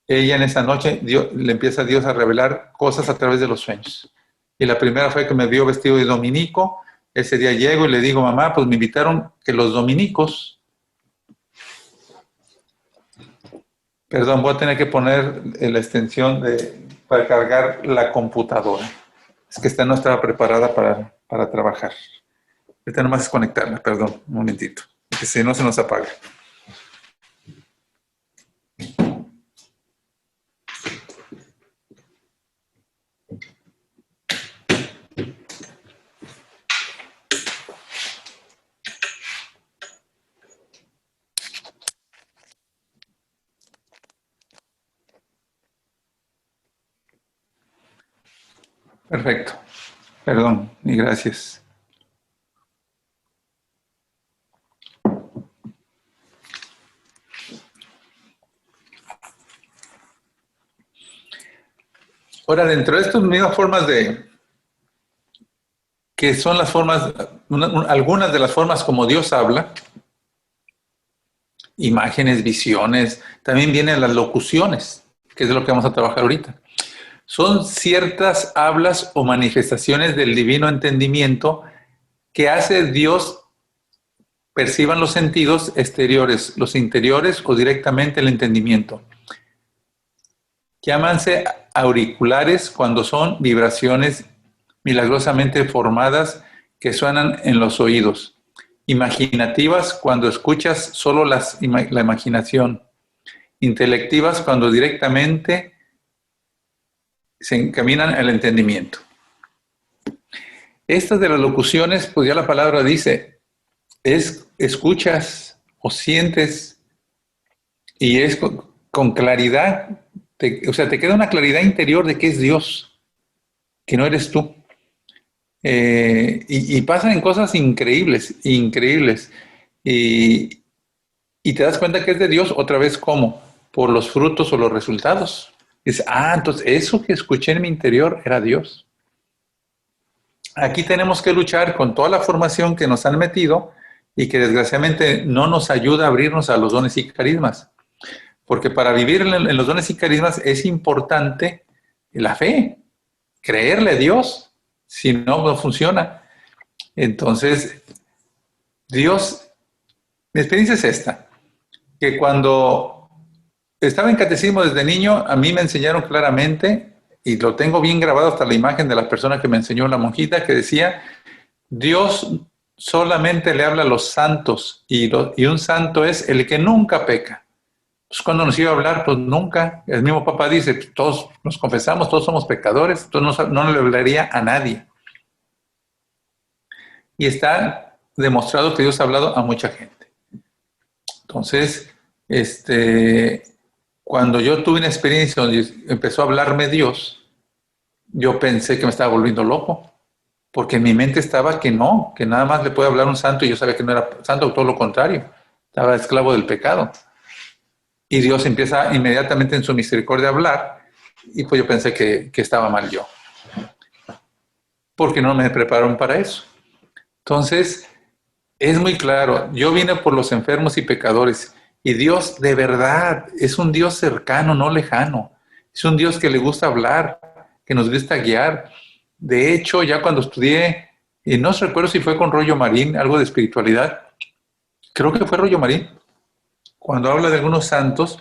ella en esa noche le empieza a Dios a revelar cosas a través de los sueños. Y la primera fue que me vio vestido de dominico. Ese día llego y le digo, mamá, pues me invitaron que los dominicos... Perdón, voy a tener que poner la extensión para cargar la computadora. Es que esta no estaba preparada para trabajar. Esta nomás es conectarla, perdón, un momentito. Porque si no se nos apaga. Perfecto. Perdón y gracias. Ahora, dentro de estas mismas formas que son las formas, algunas de las formas como Dios habla, imágenes, visiones, también vienen las locuciones, que es de lo que vamos a trabajar ahorita. Son ciertas hablas o manifestaciones del divino entendimiento que hace Dios perciban los sentidos exteriores, los interiores o directamente el entendimiento. Llámanse auriculares cuando son vibraciones milagrosamente formadas que suenan en los oídos. Imaginativas cuando escuchas solo la imaginación. Intelectivas cuando directamente se encaminan al entendimiento. Estas de las locuciones, pues ya la palabra dice, escuchas o sientes y es con claridad, o sea, te queda una claridad interior de que es Dios, que no eres tú. Y pasan cosas increíbles. Y te das cuenta que es de Dios otra vez, ¿cómo? Por los frutos o los resultados. Dices, entonces eso que escuché en mi interior era Dios. Aquí tenemos que luchar con toda la formación que nos han metido y que desgraciadamente no nos ayuda a abrirnos a los dones y carismas. Porque para vivir en los dones y carismas es importante la fe, creerle a Dios, si no, no funciona. Entonces, Dios, mi experiencia es esta, que cuando estaba en catecismo desde niño, a mí me enseñaron claramente y lo tengo bien grabado hasta la imagen de la persona que me enseñó, la monjita, que decía, Dios solamente le habla a los santos, y un santo es el que nunca peca. Pues cuando nos iba a hablar, pues nunca. El mismo Papa dice, todos nos confesamos, todos somos pecadores, entonces no le hablaría a nadie. Y está demostrado que Dios ha hablado a mucha gente. Entonces, cuando yo tuve una experiencia donde empezó a hablarme Dios, yo pensé que me estaba volviendo loco, porque en mi mente estaba que no, que nada más le puede hablar un santo, y yo sabía que no era santo, todo lo contrario, estaba esclavo del pecado. Y Dios empieza inmediatamente en su misericordia a hablar, y pues yo pensé que estaba mal yo, porque no me prepararon para eso. Entonces, es muy claro, yo vine por los enfermos y pecadores, y Dios de verdad es un Dios cercano, no lejano. Es un Dios que le gusta hablar, que nos gusta guiar. De hecho, ya cuando estudié, y no recuerdo si fue con Rollo Marín, algo de espiritualidad, creo que fue Rollo Marín, cuando habla de algunos santos,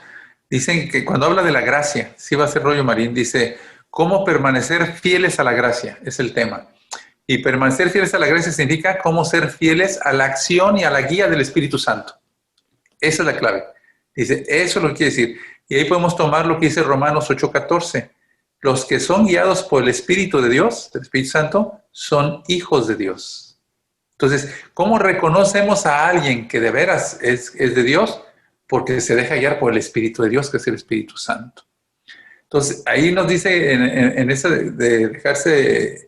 dicen que cuando habla de la gracia, sí va a ser Rollo Marín, dice, ¿cómo permanecer fieles a la gracia? Es el tema. Y permanecer fieles a la gracia significa cómo ser fieles a la acción y a la guía del Espíritu Santo. Esa es la clave. Dice, eso es lo que quiere decir. Y ahí podemos tomar lo que dice Romanos 8:14. Los que son guiados por el Espíritu de Dios, del Espíritu Santo, son hijos de Dios. Entonces, ¿cómo reconocemos a alguien que de veras es de Dios? Porque se deja guiar por el Espíritu de Dios, que es el Espíritu Santo. Entonces, ahí nos dice en eso de dejarse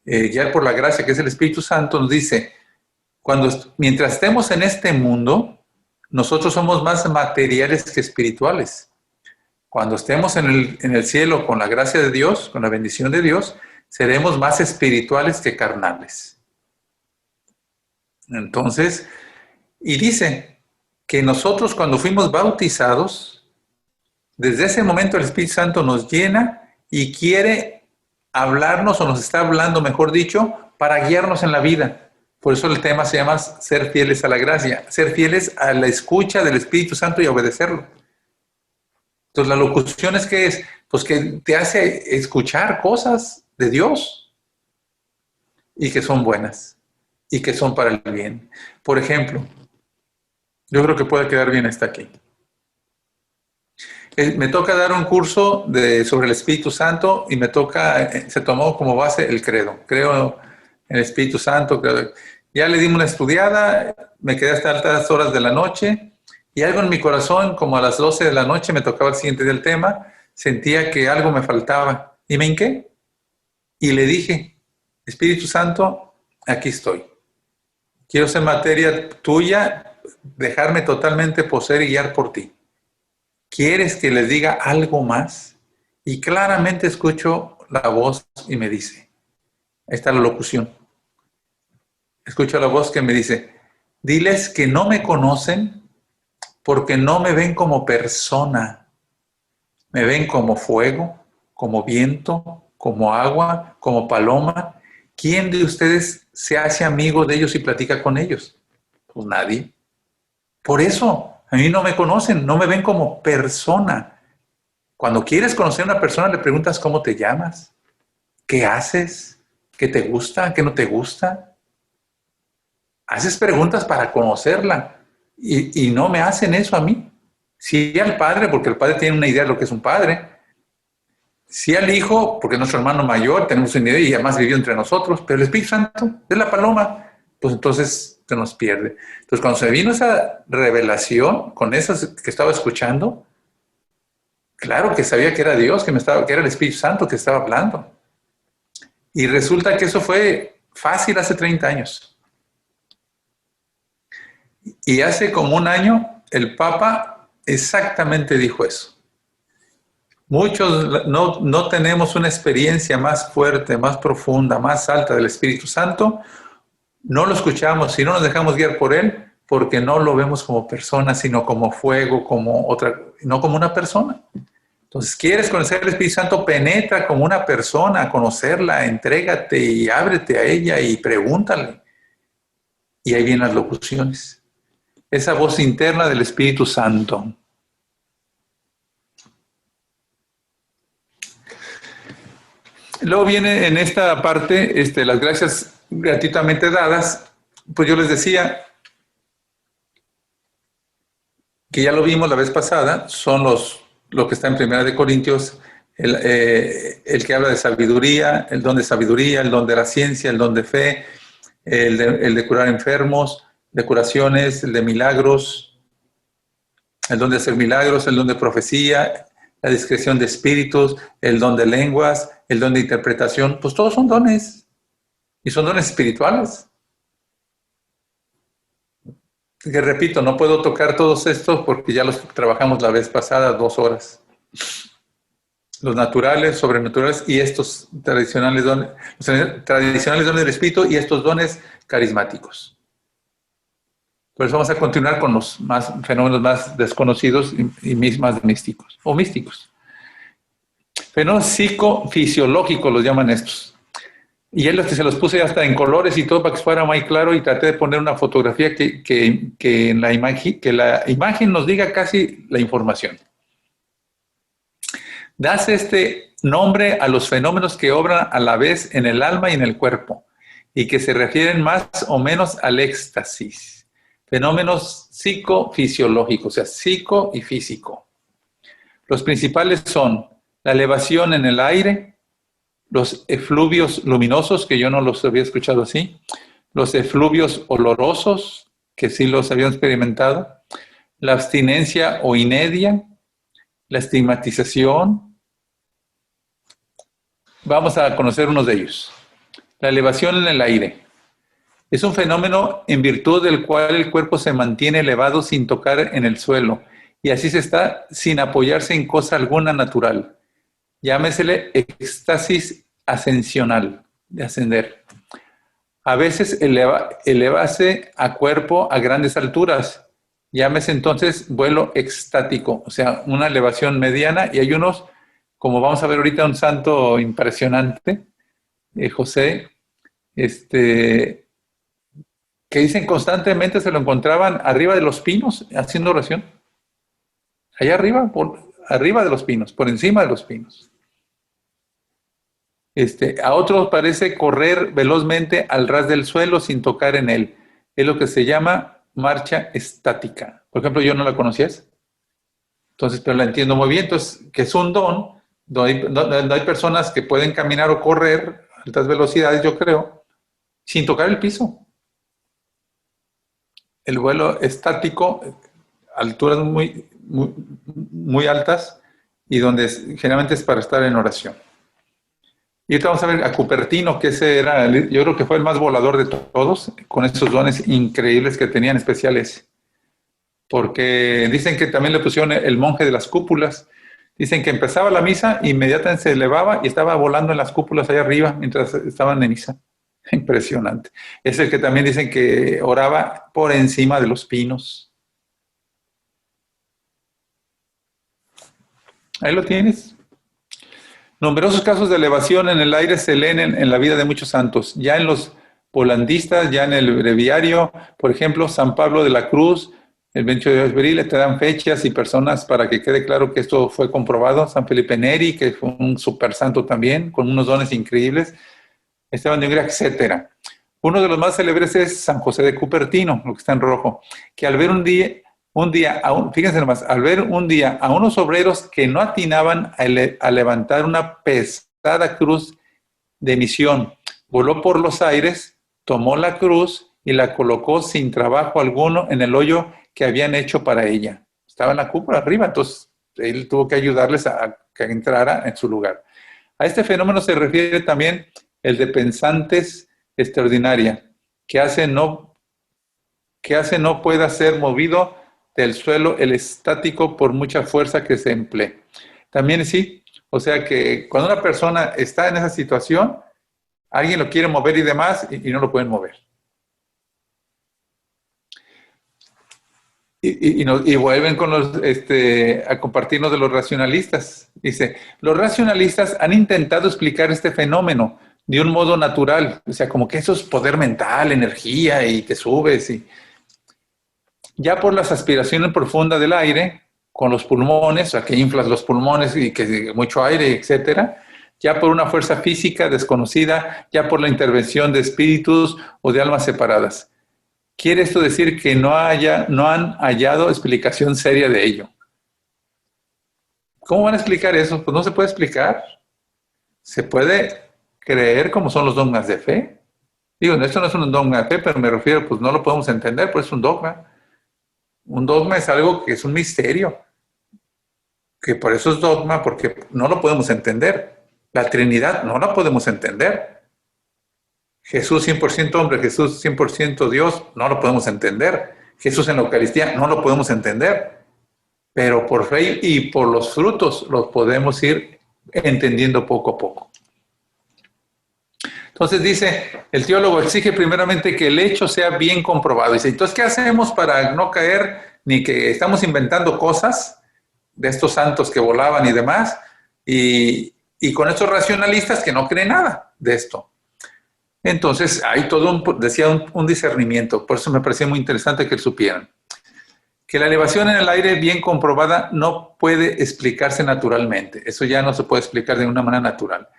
guiar por la gracia, que es el Espíritu Santo, nos dice, mientras estemos en este mundo, nosotros somos más materiales que espirituales. Cuando estemos en el cielo con la gracia de Dios, con la bendición de Dios, seremos más espirituales que carnales. Entonces, y dice que nosotros cuando fuimos bautizados, desde ese momento el Espíritu Santo nos llena y quiere hablarnos, o nos está hablando, mejor dicho, para guiarnos en la vida. Por eso el tema se llama ser fieles a la gracia, ser fieles a la escucha del Espíritu Santo y obedecerlo. Entonces, la locución es que es, pues que te hace escuchar cosas de Dios y que son buenas y que son para el bien. Por ejemplo, yo creo que puede quedar bien hasta aquí. Me toca dar un curso sobre el Espíritu Santo y se tomó como base el credo. Creo en el Espíritu Santo. Ya le dimos una estudiada, me quedé hasta altas horas de la noche. Y algo en mi corazón, como a las 12 de la noche, me tocaba el siguiente día el tema, sentía que algo me faltaba. Y me hinqué. Y le dije, Espíritu Santo, aquí estoy. Quiero ser materia tuya, dejarme totalmente poseer y guiar por ti. ¿Quieres que les diga algo más? Y claramente escucho la voz y me dice, ahí está la locución. Escucho la voz que me dice, diles que no me conocen, porque no me ven como persona, me ven como fuego, como viento, como agua, como paloma. ¿Quién de ustedes se hace amigo de ellos y platica con ellos? Pues nadie. Por eso, a mí no me conocen, no me ven como persona. Cuando quieres conocer a una persona, le preguntas cómo te llamas, qué haces, qué te gusta, qué no te gusta. Haces preguntas para conocerla. Y no me hacen eso a mí. Sí al Padre, porque el Padre tiene una idea de lo que es un padre. Sí al Hijo, porque es nuestro hermano mayor, tenemos una idea y además vivió entre nosotros. Pero el Espíritu Santo es la paloma. Pues entonces se nos pierde. Entonces cuando se vino esa revelación con esas que estaba escuchando, claro que sabía que era Dios, que era el Espíritu Santo que estaba hablando. Y resulta que eso fue fácil hace 30 años. Y hace como un año el Papa exactamente dijo eso. Muchos no tenemos una experiencia más fuerte, más profunda, más alta del Espíritu Santo. No lo escuchamos y no nos dejamos guiar por Él porque no lo vemos como persona, sino como fuego, no como una persona. Entonces, ¿quieres conocer al Espíritu Santo? Penetra como una persona, conocerla, entrégate y ábrete a ella y pregúntale. Y ahí vienen las locuciones. Esa voz interna del Espíritu Santo. Luego viene en esta parte las gracias gratuitamente dadas. Pues yo les decía que ya lo vimos la vez pasada, son lo que está en Primera de Corintios, el que habla de sabiduría, el don de sabiduría, el don de la ciencia, el don de fe, el de curar enfermos, de curaciones, el de milagros, el don de hacer milagros, el don de profecía, la discreción de espíritus, el don de lenguas, el don de interpretación, pues todos son dones, y son dones espirituales. Que repito, no puedo tocar todos estos porque ya los trabajamos la vez pasada 2 horas. Los naturales, sobrenaturales y estos tradicionales dones, los tradicionales dones del espíritu y estos dones carismáticos. Por eso vamos a continuar con los fenómenos más desconocidos y más místicos, o místicos. Fenómenos psicofisiológicos los llaman estos. Y él se los puse hasta en colores y todo para que fuera muy claro, y traté de poner una fotografía que en la imagen nos diga casi la información. Das este nombre a los fenómenos que obran a la vez en el alma y en el cuerpo, y que se refieren más o menos al éxtasis. Fenómenos psicofisiológicos, o sea, psico y físico. Los principales son la elevación en el aire, los efluvios luminosos, que yo no los había escuchado así, los efluvios olorosos, que sí los había experimentado, la abstinencia o inedia, la estigmatización. Vamos a conocer unos de ellos. La elevación en el aire. Es un fenómeno en virtud del cual el cuerpo se mantiene elevado sin tocar en el suelo, y así se está sin apoyarse en cosa alguna natural. Llámesele éxtasis ascensional, de ascender. A veces elevase a cuerpo a grandes alturas. Llámese entonces vuelo extático, o sea, una elevación mediana, y hay unos, como vamos a ver ahorita, un santo impresionante, José, que dicen constantemente se lo encontraban arriba de los pinos haciendo oración. Allá arriba, arriba de los pinos, por encima de los pinos. A otros parece correr velozmente al ras del suelo sin tocar en él. Es lo que se llama marcha estática. Por ejemplo, yo no la conocías. Entonces, pero la entiendo muy bien. Entonces, que es un don, donde hay personas que pueden caminar o correr a altas velocidades, yo creo, sin tocar el piso. El vuelo estático, alturas muy altas, y donde generalmente es para estar en oración. Y ahorita vamos a ver a Cupertino, que ese era, yo creo que fue el más volador de todos, con esos dones increíbles que tenían especiales. Porque dicen que también le pusieron el monje de las cúpulas. Dicen que empezaba la misa, inmediatamente se elevaba y estaba volando en las cúpulas allá arriba mientras estaban en misa. Impresionante. Es el que también dicen que oraba por encima de los pinos. Ahí lo tienes. Numerosos casos de elevación en el aire se leen en la vida de muchos santos, ya en los polandistas, ya en el breviario, por ejemplo, San Pablo de la Cruz, el 28 de abril, te dan fechas y personas para que quede claro que esto fue comprobado. San Felipe Neri, que fue un super santo también, con unos dones increíbles, Esteban de Hungría, etc. Uno de los más célebres es San José de Cupertino, lo que está en rojo, que al ver fíjense nomás, al ver un día a unos obreros que no atinaban a levantar una pesada cruz de misión, voló por los aires, tomó la cruz y la colocó sin trabajo alguno en el hoyo que habían hecho para ella. Estaba en la cúpula arriba, entonces él tuvo que ayudarles a que entrara en su lugar. A este fenómeno se refiere también el de pensantes extraordinaria, que hace no pueda ser movido del suelo el estático por mucha fuerza que se emplee. También sí, o sea que cuando una persona está en esa situación, alguien lo quiere mover y demás, y no lo pueden mover. Y vuelven con a compartirnos de los racionalistas. Dice, los racionalistas han intentado explicar este fenómeno de un modo natural, o sea, como que eso es poder mental, energía, y te subes, y ya por las aspiraciones profundas del aire, con los pulmones, o sea, que inflas los pulmones y que mucho aire, etcétera, ya por una fuerza física desconocida, ya por la intervención de espíritus o de almas separadas. Quiere esto decir que no han hallado explicación seria de ello. ¿Cómo van a explicar eso? Pues no se puede explicar. Se puede creer como son los dogmas de fe. Digo, esto no es un dogma de fe, pero me refiero, pues no lo podemos entender, pues es un dogma. Un dogma es algo que es un misterio, que por eso es dogma, porque no lo podemos entender. La Trinidad no la podemos entender. Jesús 100% hombre, Jesús 100% Dios, no lo podemos entender. Jesús en la Eucaristía, no lo podemos entender. Pero por fe y por los frutos los podemos ir entendiendo poco a poco. Entonces dice, el teólogo exige primeramente que el hecho sea bien comprobado. Dice, entonces, ¿qué hacemos para no caer ni que estamos inventando cosas de estos santos que volaban y demás? Y con estos racionalistas que no creen nada de esto. Entonces, hay todo un discernimiento. Por eso me parecía muy interesante que lo supieran. Que la elevación en el aire bien comprobada no puede explicarse naturalmente. Eso ya no se puede explicar de una manera natural.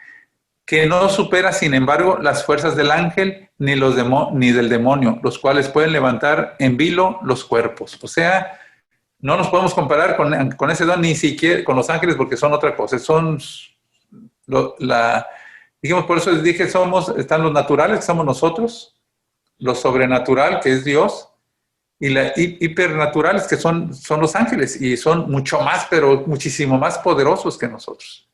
Que no supera, sin embargo, las fuerzas del ángel ni del demonio, los cuales pueden levantar en vilo los cuerpos. O sea, no nos podemos comparar con ese don ni siquiera con los ángeles porque son otra cosa. Dijimos, por eso les dije, están los naturales, que somos nosotros, lo sobrenatural, que es Dios, y la hipernaturales, que son los ángeles, y son mucho más, pero muchísimo más poderosos que nosotros.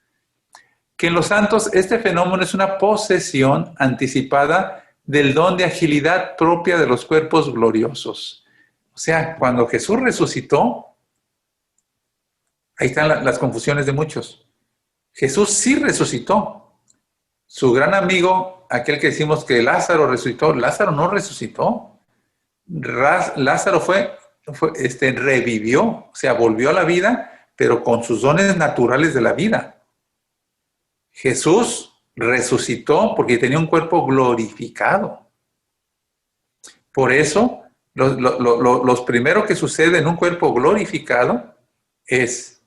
Que en los santos este fenómeno es una posesión anticipada del don de agilidad propia de los cuerpos gloriosos. O sea, cuando Jesús resucitó, ahí están las confusiones de muchos. Jesús sí resucitó. Su gran amigo, aquel que decimos que Lázaro resucitó, Lázaro no resucitó. Lázaro revivió, o sea, volvió a la vida, pero con sus dones naturales de la vida. Jesús resucitó porque tenía un cuerpo glorificado. Por eso, lo primero que sucede en un cuerpo glorificado es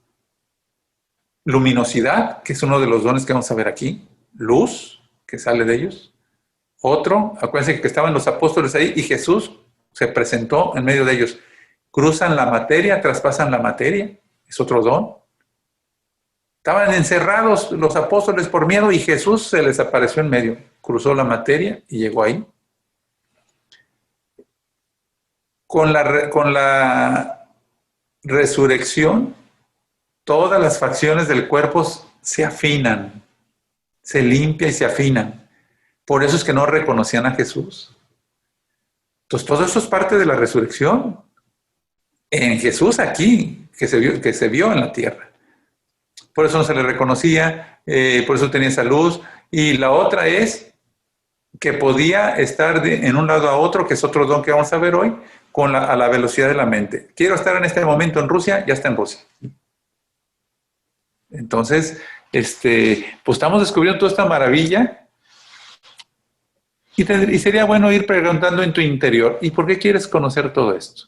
luminosidad, que es uno de los dones que vamos a ver aquí, luz, que sale de ellos. Otro, acuérdense que estaban los apóstoles ahí y Jesús se presentó en medio de ellos. Cruzan la materia, traspasan la materia, es otro don. Estaban encerrados los apóstoles por miedo y Jesús se les apareció en medio. Cruzó la materia y llegó ahí. Con la resurrección, todas las facciones del cuerpo se afinan, se limpian y se afinan. Por eso es que no reconocían a Jesús. Entonces, todo eso es parte de la resurrección. En Jesús aquí, que se vio en la tierra. Por eso no se le reconocía, por eso tenía esa luz. Y la otra es que podía estar en un lado a otro, que es otro don que vamos a ver hoy, a la velocidad de la mente. Quiero estar en este momento en Rusia, ya está en Rusia. Entonces, pues estamos descubriendo toda esta maravilla y sería bueno ir preguntando en tu interior, ¿y por qué quieres conocer todo esto?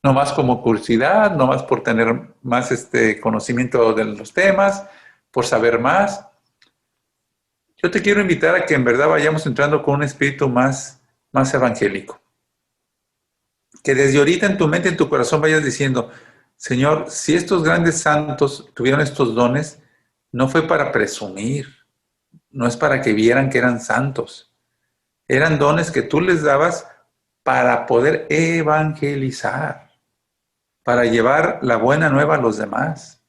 No más como curiosidad, no más por tener más conocimiento de los temas, por saber más. Yo te quiero invitar a que en verdad vayamos entrando con un espíritu más evangélico. Que desde ahorita en tu mente, en tu corazón vayas diciendo, Señor, si estos grandes santos tuvieron estos dones, no fue para presumir, no es para que vieran que eran santos. Eran dones que tú les dabas para poder evangelizar, para llevar la buena nueva a los demás,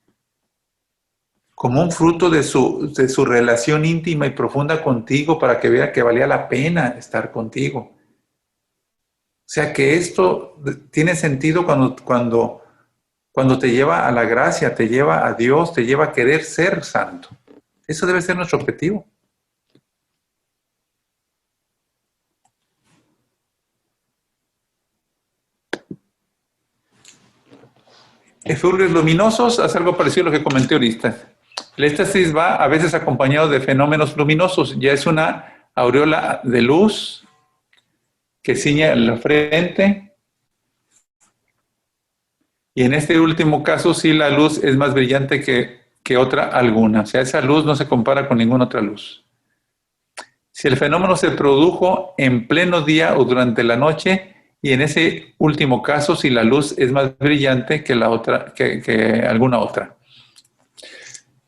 como un fruto de su relación íntima y profunda contigo, para que vea que valía la pena estar contigo. O sea que esto tiene sentido cuando te lleva a la gracia, te lleva a Dios, te lleva a querer ser santo. Eso debe ser nuestro objetivo. Efluvos luminosos, hace algo parecido a lo que comenté ahorita. El éxtasis va a veces acompañado de fenómenos luminosos. Ya es una aureola de luz que ciñe la frente. Y en este último caso, sí, la luz es más brillante que que otra alguna. O sea, esa luz no se compara con ninguna otra luz. Si el fenómeno se produjo en pleno día o durante la noche, y en ese último caso, si la luz es más brillante que la otra, que alguna otra.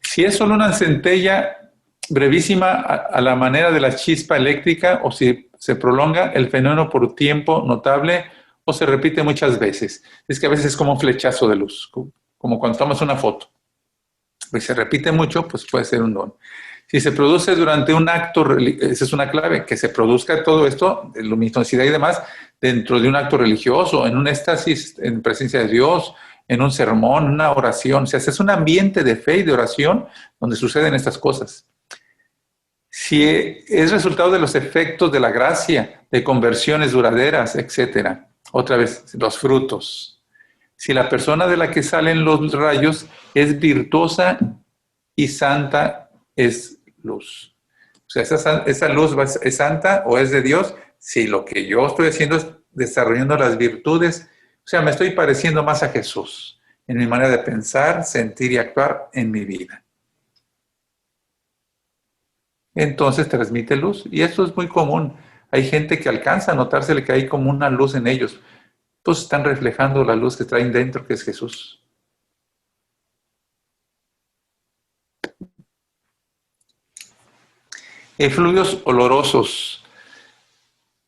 Si es solo una centella brevísima a la manera de la chispa eléctrica, o si se prolonga el fenómeno por tiempo notable, o se repite muchas veces. Es que a veces es como un flechazo de luz, como cuando tomas una foto. Si se repite mucho, pues puede ser un don. Si se produce durante un acto, esa es una clave, que se produzca todo esto, luminosidad y demás, dentro de un acto religioso, en un éxtasis en presencia de Dios, en un sermón, una oración. O sea, es un ambiente de fe y de oración donde suceden estas cosas. Si es resultado de los efectos de la gracia, de conversiones duraderas, etc. Otra vez, los frutos. Si la persona de la que salen los rayos es virtuosa y santa, es luz. O sea, esa luz es santa o es de Dios si lo que yo estoy haciendo es desarrollando las virtudes. O sea, me estoy pareciendo más a Jesús en mi manera de pensar, sentir y actuar en mi vida. Entonces transmite luz. Y esto es muy común. Hay gente que alcanza a notársele que hay como una luz en ellos. Pues están reflejando la luz que traen dentro, que es Jesús. Efluvios olorosos.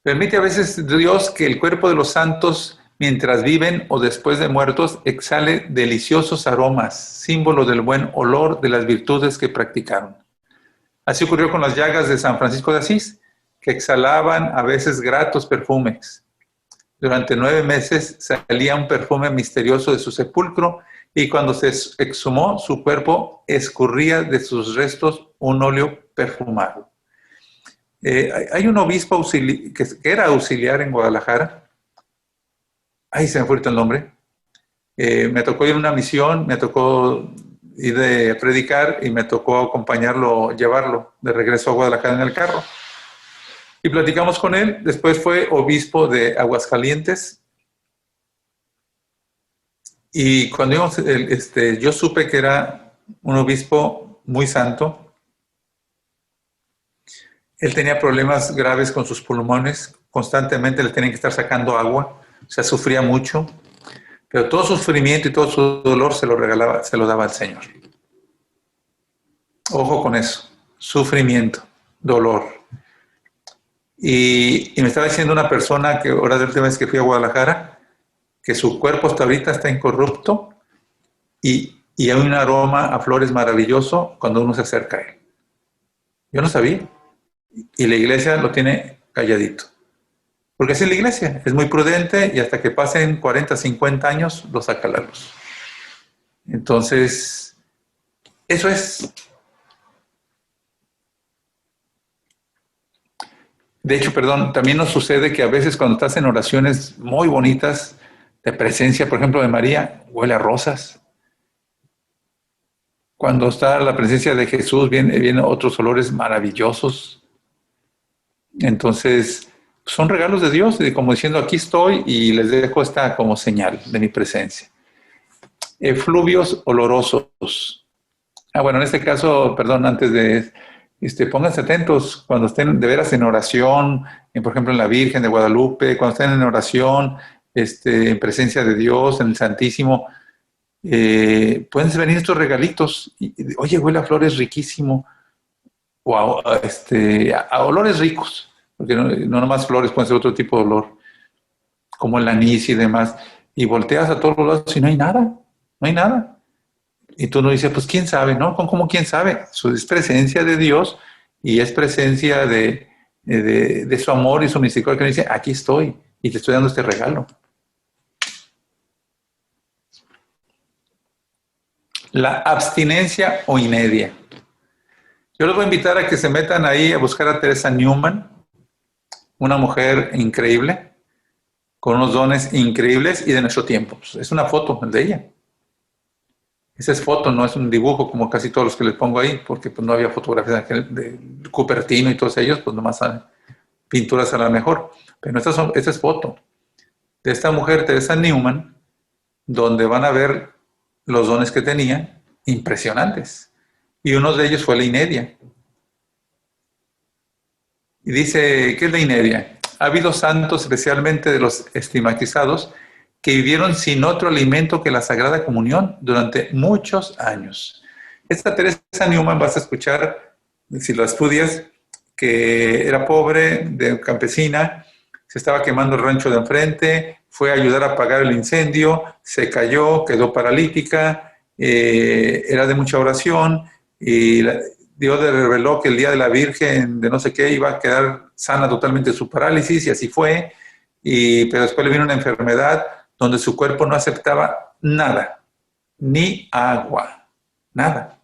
Permite a veces Dios que el cuerpo de los santos, mientras viven o después de muertos, exhale deliciosos aromas, símbolo del buen olor de las virtudes que practicaron. Así ocurrió con las llagas de San Francisco de Asís, que exhalaban a veces gratos perfumes. Durante 9 meses salía un perfume misterioso de su sepulcro, y cuando se exhumó su cuerpo, escurría de sus restos un óleo perfumado. Hay un obispo que era auxiliar en Guadalajara. Ay, se me fue el nombre. Me tocó ir a una misión, me tocó ir de predicar y me tocó acompañarlo, llevarlo de regreso a Guadalajara en el carro. Y platicamos con él. Después fue obispo de Aguascalientes. Y cuando íbamos, yo supe que era un obispo muy santo. Él tenía problemas graves con sus pulmones, constantemente le tenían que estar sacando agua, o sea, sufría mucho, pero todo su sufrimiento y todo su dolor se lo daba al Señor. Ojo con eso, sufrimiento, dolor. Y me estaba diciendo una persona que ahora de la última vez que fui a Guadalajara, que su cuerpo hasta ahorita está incorrupto y hay un aroma a flores maravilloso cuando uno se acerca a él. Yo no sabía. Y la iglesia lo tiene calladito. Porque así es la iglesia, es muy prudente y hasta que pasen 40, 50 años lo saca a la luz. Entonces, eso es. De hecho, perdón, también nos sucede que a veces cuando estás en oraciones muy bonitas de presencia, por ejemplo, de María, huele a rosas. Cuando está la presencia de Jesús, vienen otros olores maravillosos. Entonces, son regalos de Dios, como diciendo, aquí estoy y les dejo esta como señal de mi presencia. Efluvios olorosos. Bueno, en este caso, perdón, antes de, pónganse atentos cuando estén de veras en oración, por ejemplo, en la Virgen de Guadalupe, cuando estén en oración, en presencia de Dios, en el Santísimo, pueden venir estos regalitos. Oye, huele a flores riquísimo. O a olores ricos, porque no nomás flores, pueden ser otro tipo de olor, como el anís y demás, y volteas a todos lados y no hay nada. Y tú no dices, pues quién sabe, ¿no? ¿Cómo quién sabe? Es presencia de Dios y es presencia de su amor y su misericordia que dice, aquí estoy y te estoy dando este regalo. La abstinencia o inedia. Yo les voy a invitar a que se metan ahí a buscar a Teresa Newman, una mujer increíble, con unos dones increíbles y de nuestro tiempo. Es una foto de ella. Esa es foto, no es un dibujo como casi todos los que les pongo ahí, porque pues, no había fotografías de Cupertino y todos ellos, pues nomás pinturas a la mejor. Pero esta es foto de esta mujer, Teresa Newman, donde van a ver los dones que tenía impresionantes. Y uno de ellos fue la inerdia. Y dice, ¿qué es la inerdia? Ha habido santos, especialmente de los estigmatizados, que vivieron sin otro alimento que la Sagrada Comunión durante muchos años. Esta Teresa Newman, vas a escuchar, si lo estudias, que era pobre, de campesina, se estaba quemando el rancho de enfrente, fue a ayudar a apagar el incendio, se cayó, quedó paralítica, era de mucha oración, y Dios le reveló que el día de la Virgen de no sé qué iba a quedar sana totalmente de su parálisis, y así fue, pero después le vino una enfermedad donde su cuerpo no aceptaba nada, ni agua, nada.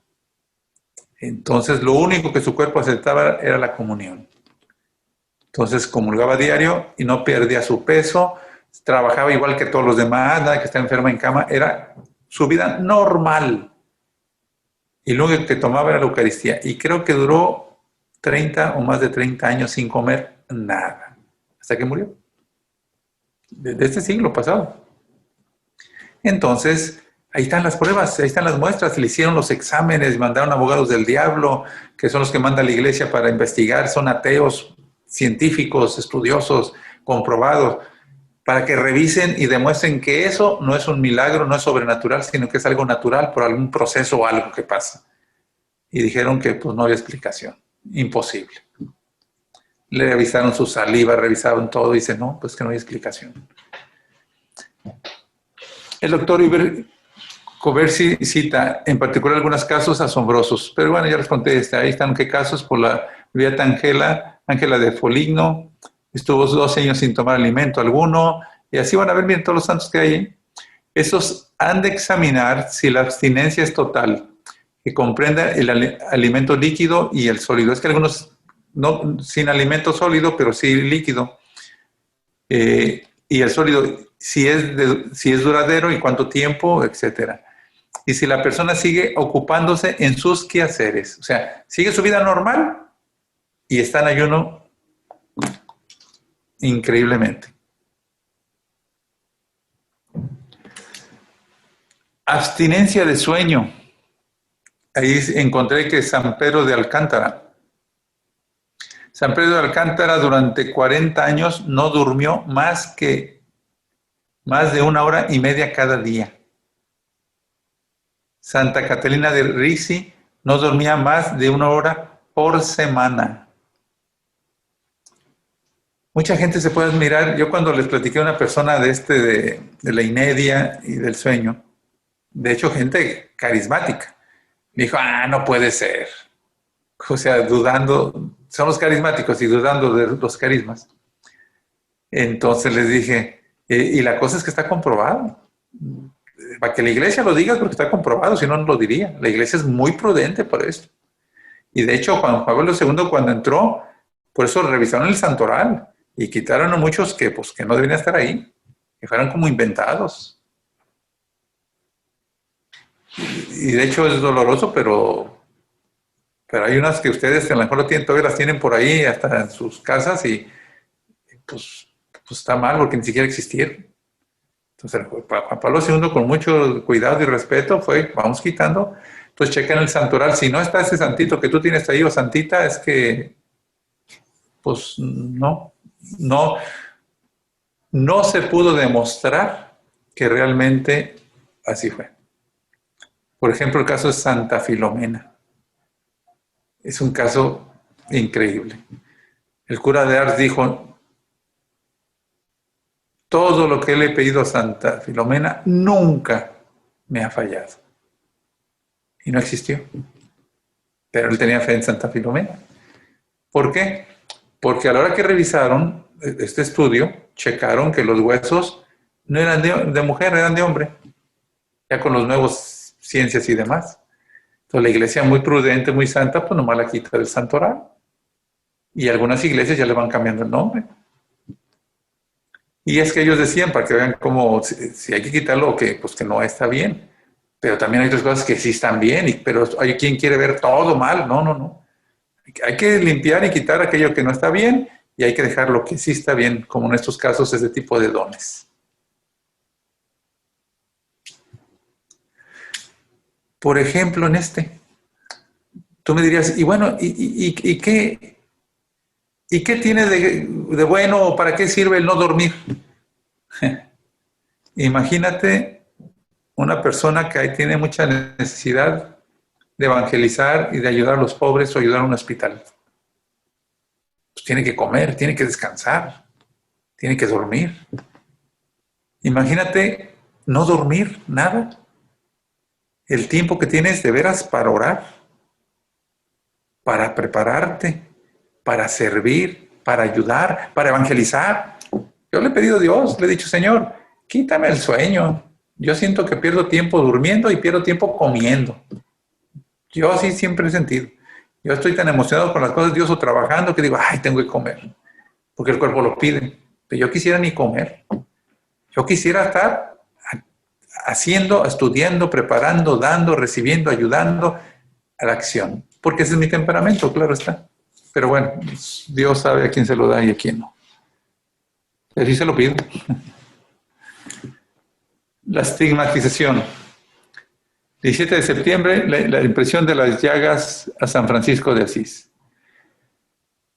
Entonces, lo único que su cuerpo aceptaba era la comunión. Entonces, comulgaba diario y no perdía su peso, trabajaba igual que todos los demás, nada que estar enferma en cama, era su vida normal. Y lo único que tomaba era la Eucaristía. Y creo que duró 30 o más de 30 años sin comer nada, hasta que murió. Desde este siglo pasado. Entonces, ahí están las pruebas, ahí están las muestras, le hicieron los exámenes, mandaron abogados del diablo, que son los que manda la iglesia para investigar, son ateos, científicos, estudiosos, comprobados, para que revisen y demuestren que eso no es un milagro, no es sobrenatural, sino que es algo natural por algún proceso o algo que pasa. Y dijeron que pues no había explicación, imposible. Le revisaron su saliva, revisaron todo y dice, no, pues que no hay explicación. El doctor Coversi cita en particular algunos casos asombrosos, pero bueno, ya les conté, ahí están qué casos por la beata Ángela de Foligno, estuvo 12 años sin tomar alimento alguno, y así van a ver bien todos los santos que hay. Esos han de examinar si la abstinencia es total, que comprenda el alimento líquido y el sólido. Es que algunos no sin alimento sólido, pero sí líquido. Y el sólido, si es duradero y cuánto tiempo, etcétera. Y si la persona sigue ocupándose en sus quehaceres, o sea, sigue su vida normal y está en ayuno increíblemente. Abstinencia de sueño. Ahí encontré que San Pedro de Alcántara durante 40 años no durmió más de 1 hora y media cada día. Santa Catalina de Risi no dormía más de 1 hora por semana. Mucha gente se puede admirar. Yo cuando les platiqué a una persona de la inerdia y del sueño, de hecho gente carismática, me dijo, no puede ser. O sea, dudando, somos carismáticos y dudando de los carismas. Entonces les dije, y la cosa es que está comprobado. Para que la iglesia lo diga, porque está comprobado, si no, no lo diría. La iglesia es muy prudente por esto. Y de hecho, Juan Pablo II, cuando entró, por eso revisaron el santoral y quitaron a muchos que no deberían estar ahí, que fueran como inventados. Y de hecho es doloroso, pero hay unas que ustedes a lo mejor todavía las tienen por ahí, hasta en sus casas, y pues está mal porque ni siquiera existieron. Entonces, Juan Pablo II, con mucho cuidado y respeto, vamos quitando. Entonces, chequen el santoral. Si no está ese santito que tú tienes ahí o santita, es que, pues, no se pudo demostrar que realmente así fue. Por ejemplo, el caso de Santa Filomena. Es un caso increíble. El cura de Ars dijo, todo lo que le he pedido a Santa Filomena nunca me ha fallado. Y no existió. Pero él tenía fe en Santa Filomena. ¿Por qué? Porque a la hora que revisaron este estudio, checaron que los huesos no eran de mujer, eran de hombre. Ya con los nuevos ciencias y demás. Entonces la iglesia muy prudente, muy santa, pues nomás la quita del santoral. Y algunas iglesias ya le van cambiando el nombre. Y es que ellos decían, para que vean cómo, si hay que quitarlo, que no está bien. Pero también hay otras cosas que sí están bien, pero hay quien quiere ver todo mal. No. Hay que limpiar y quitar aquello que no está bien y hay que dejar lo que sí está bien, como en estos casos, ese tipo de dones. Por ejemplo, en este, tú me dirías, y bueno, ¿y qué tiene de bueno o para qué sirve el no dormir? Imagínate una persona que ahí tiene mucha necesidad de evangelizar y de ayudar a los pobres o ayudar a un hospital. Pues tiene que comer, tiene que descansar, tiene que dormir. Imagínate no dormir nada. El tiempo que tienes de veras para orar, para prepararte, para servir, para ayudar, para evangelizar. Yo le he pedido a Dios, le he dicho, Señor, quítame el sueño. Yo siento que pierdo tiempo durmiendo y pierdo tiempo comiendo. Yo así siempre he sentido. Yo estoy tan emocionado con las cosas de Dios o trabajando que digo, ay, tengo que comer, porque el cuerpo lo pide. Pero yo quisiera ni comer. Yo quisiera estar haciendo, estudiando, preparando, dando, recibiendo, ayudando a la acción. Porque ese es mi temperamento, claro está. Pero bueno, Dios sabe a quién se lo da y a quién no. Pero sí se lo pido. La estigmatización. 17 de septiembre, la impresión de las llagas a San Francisco de Asís.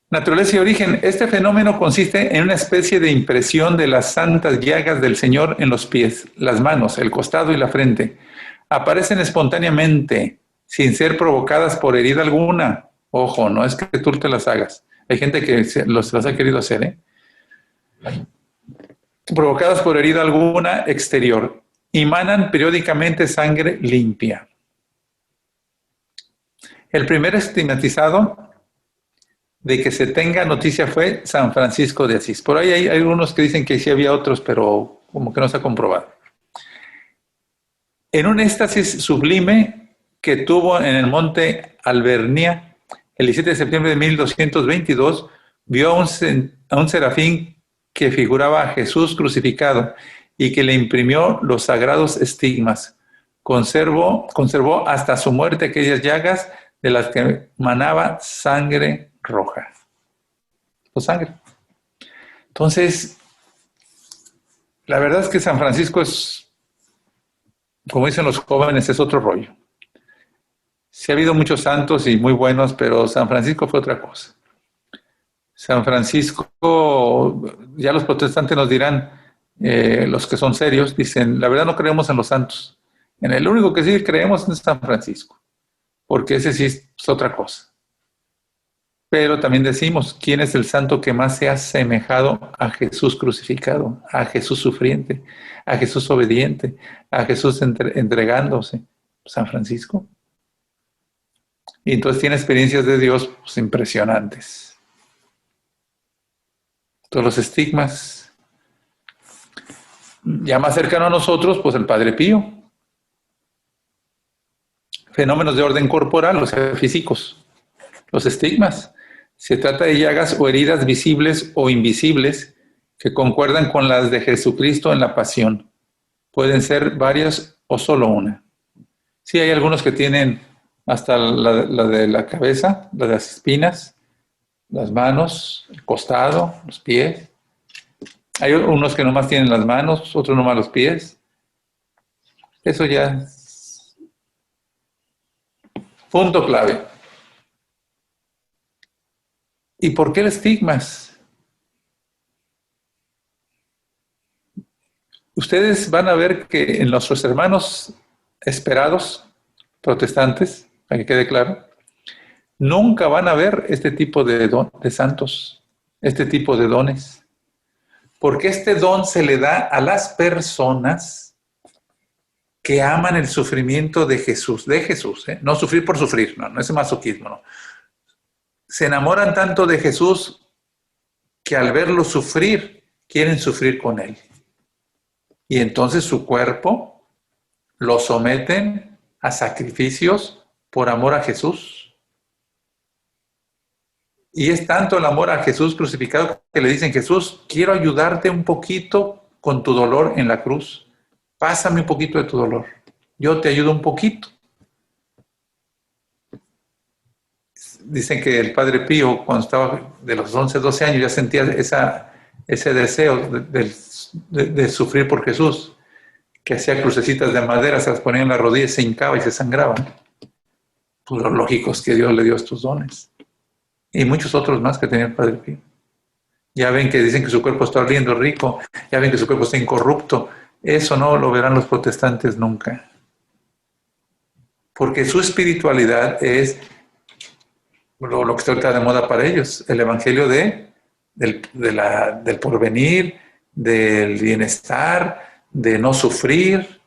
Naturaleza y origen. Este fenómeno consiste en una especie de impresión de las santas llagas del Señor en los pies, las manos, el costado y la frente. Aparecen espontáneamente, sin ser provocadas por herida alguna. Ojo, no es que tú te las hagas. Hay gente que las ha querido hacer, ¿eh? Provocadas por herida alguna exterior. Emanan periódicamente sangre limpia. El primer estigmatizado de que se tenga noticia fue San Francisco de Asís. Por ahí hay algunos que dicen que sí había otros, pero como que no se ha comprobado. En un éxtasis sublime que tuvo en el monte Albernia, el 17 de septiembre de 1222, vio a un serafín que figuraba a Jesús crucificado y que le imprimió los sagrados estigmas. Conservó hasta su muerte aquellas llagas de las que manaba sangre roja. O sangre. Entonces, la verdad es que San Francisco es, como dicen los jóvenes, es otro rollo. Sí ha habido muchos santos y muy buenos, pero San Francisco fue otra cosa. San Francisco, ya los protestantes nos dirán, los que son serios, dicen, la verdad no creemos en los santos. En el único que sí creemos es en San Francisco, porque ese sí es otra cosa. Pero también decimos, ¿quién es el santo que más se ha asemejado a Jesús crucificado, a Jesús sufriente, a Jesús obediente, a Jesús entregándose? San Francisco. Y entonces tiene experiencias de Dios pues, impresionantes. Todos los estigmas. Ya más cercano a nosotros, pues el Padre Pío. Fenómenos de orden corporal, o sea, físicos. Los estigmas. Se trata de llagas o heridas visibles o invisibles que concuerdan con las de Jesucristo en la pasión. Pueden ser varias o solo una. Sí, hay algunos que tienen hasta la de la cabeza, la de las espinas, las manos, el costado, los pies. Hay unos que nomás tienen las manos, otros nomás los pies. Eso ya es punto clave. ¿Y por qué el estigmas? Ustedes van a ver que en nuestros hermanos esperados, protestantes, para que quede claro, nunca van a ver este tipo de santos, este tipo de dones. Porque este don se le da a las personas que aman el sufrimiento de Jesús, ¿eh? No sufrir por sufrir, no es masoquismo, no. Se enamoran tanto de Jesús que al verlo sufrir, quieren sufrir con él. Y entonces su cuerpo lo someten a sacrificios por amor a Jesús. Y es tanto el amor a Jesús crucificado que le dicen, Jesús, quiero ayudarte un poquito con tu dolor en la cruz. Pásame un poquito de tu dolor. Yo te ayudo un poquito. Dicen que el Padre Pío, cuando estaba de los 11, 12 años, ya sentía ese deseo de sufrir por Jesús, que hacía crucecitas de madera, se las ponía en las rodillas, se hincaba y se sangraba. Pues lo lógico es que Dios le dio estos dones. Y muchos otros más que tenía el Padre Pío. Ya ven que dicen que su cuerpo está oliendo rico, ya ven que su cuerpo está incorrupto. Eso no lo verán los protestantes nunca. Porque su espiritualidad es lo que está ahorita de moda para ellos, el evangelio del porvenir, del bienestar, de no sufrir.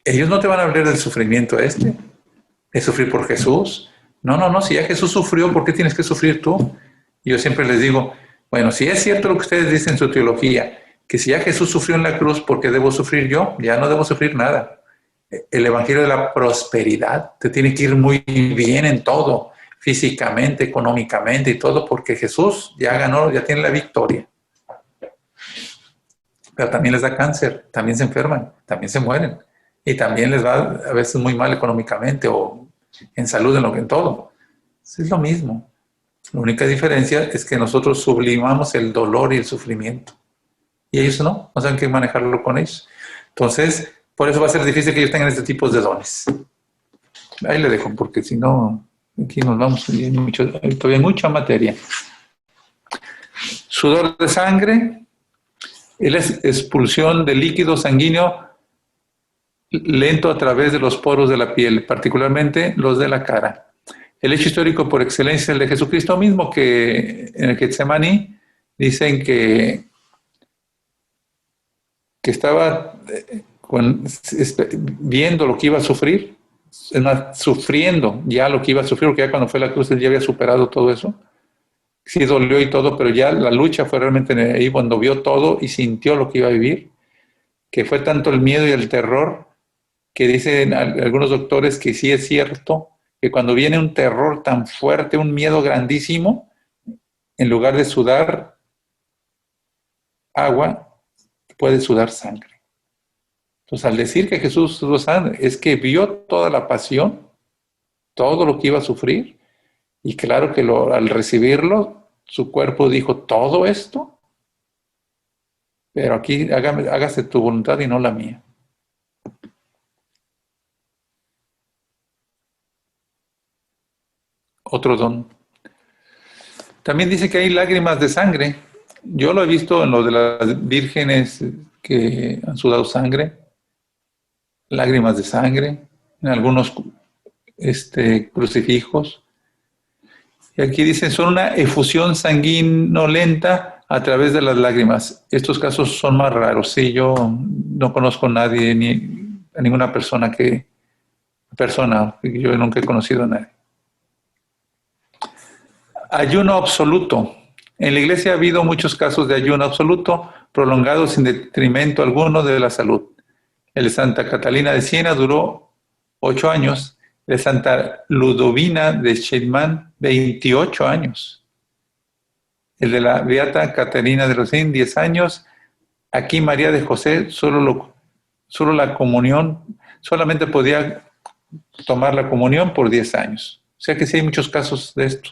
Ellos no te van a hablar del sufrimiento de sufrir por Jesús. No, si ya Jesús sufrió, ¿por qué tienes que sufrir tú? Yo siempre les digo, bueno, si es cierto lo que ustedes dicen en su teología, que si ya Jesús sufrió en la cruz, ¿por qué debo sufrir yo? Ya no debo sufrir nada. El evangelio de la prosperidad te tiene que ir muy bien en todo, físicamente, económicamente y todo, porque Jesús ya ganó, ya tiene la victoria. Pero también les da cáncer, también se enferman, también se mueren. Y también les va a veces muy mal económicamente o en salud, en todo. Es lo mismo. La única diferencia es que nosotros sublimamos el dolor y el sufrimiento. Y ellos no saben qué manejarlo con ellos. Entonces, por eso va a ser difícil que ellos tengan este tipo de dones. Ahí le dejo, porque si no, aquí nos vamos, todavía hay mucha materia. Sudor de sangre, es la expulsión de líquido sanguíneo lento a través de los poros de la piel, particularmente los de la cara. El hecho histórico por excelencia es el de Jesucristo mismo, que en el Getsemaní dicen que estaba viendo lo que iba a sufrir, sufriendo ya lo que iba a sufrir, porque ya cuando fue a la cruz él ya había superado todo eso. Sí dolió y todo, pero ya la lucha fue realmente ahí cuando vio todo y sintió lo que iba a vivir, que fue tanto el miedo y el terror que dicen algunos doctores que sí es cierto, que cuando viene un terror tan fuerte, un miedo grandísimo, en lugar de sudar agua, puede sudar sangre. Entonces, al decir que Jesús sudó sangre, es que vio toda la pasión, todo lo que iba a sufrir, y claro que al recibirlo, su cuerpo dijo, ¿todo esto? Pero aquí hágase tu voluntad y no la mía. Otro don. También dice que hay lágrimas de sangre. Yo lo he visto en lo de las vírgenes que han sudado sangre, lágrimas de sangre, en algunos crucifijos. Y aquí dicen, son una efusión sanguinolenta a través de las lágrimas. Estos casos son más raros. Sí, yo no conozco a nadie, ni a ninguna persona yo nunca he conocido a nadie. Ayuno absoluto. En la iglesia ha habido muchos casos de ayuno absoluto, prolongado sin detrimento alguno de la salud. El de Santa Catalina de Siena duró 8 años, el de Santa Ludovina de Scheidman, 28 años. El de la Beata Caterina de Rosín, 10 años. Aquí María de José, solo la comunión, solamente podía tomar la comunión por 10 años. O sea que sí hay muchos casos de esto.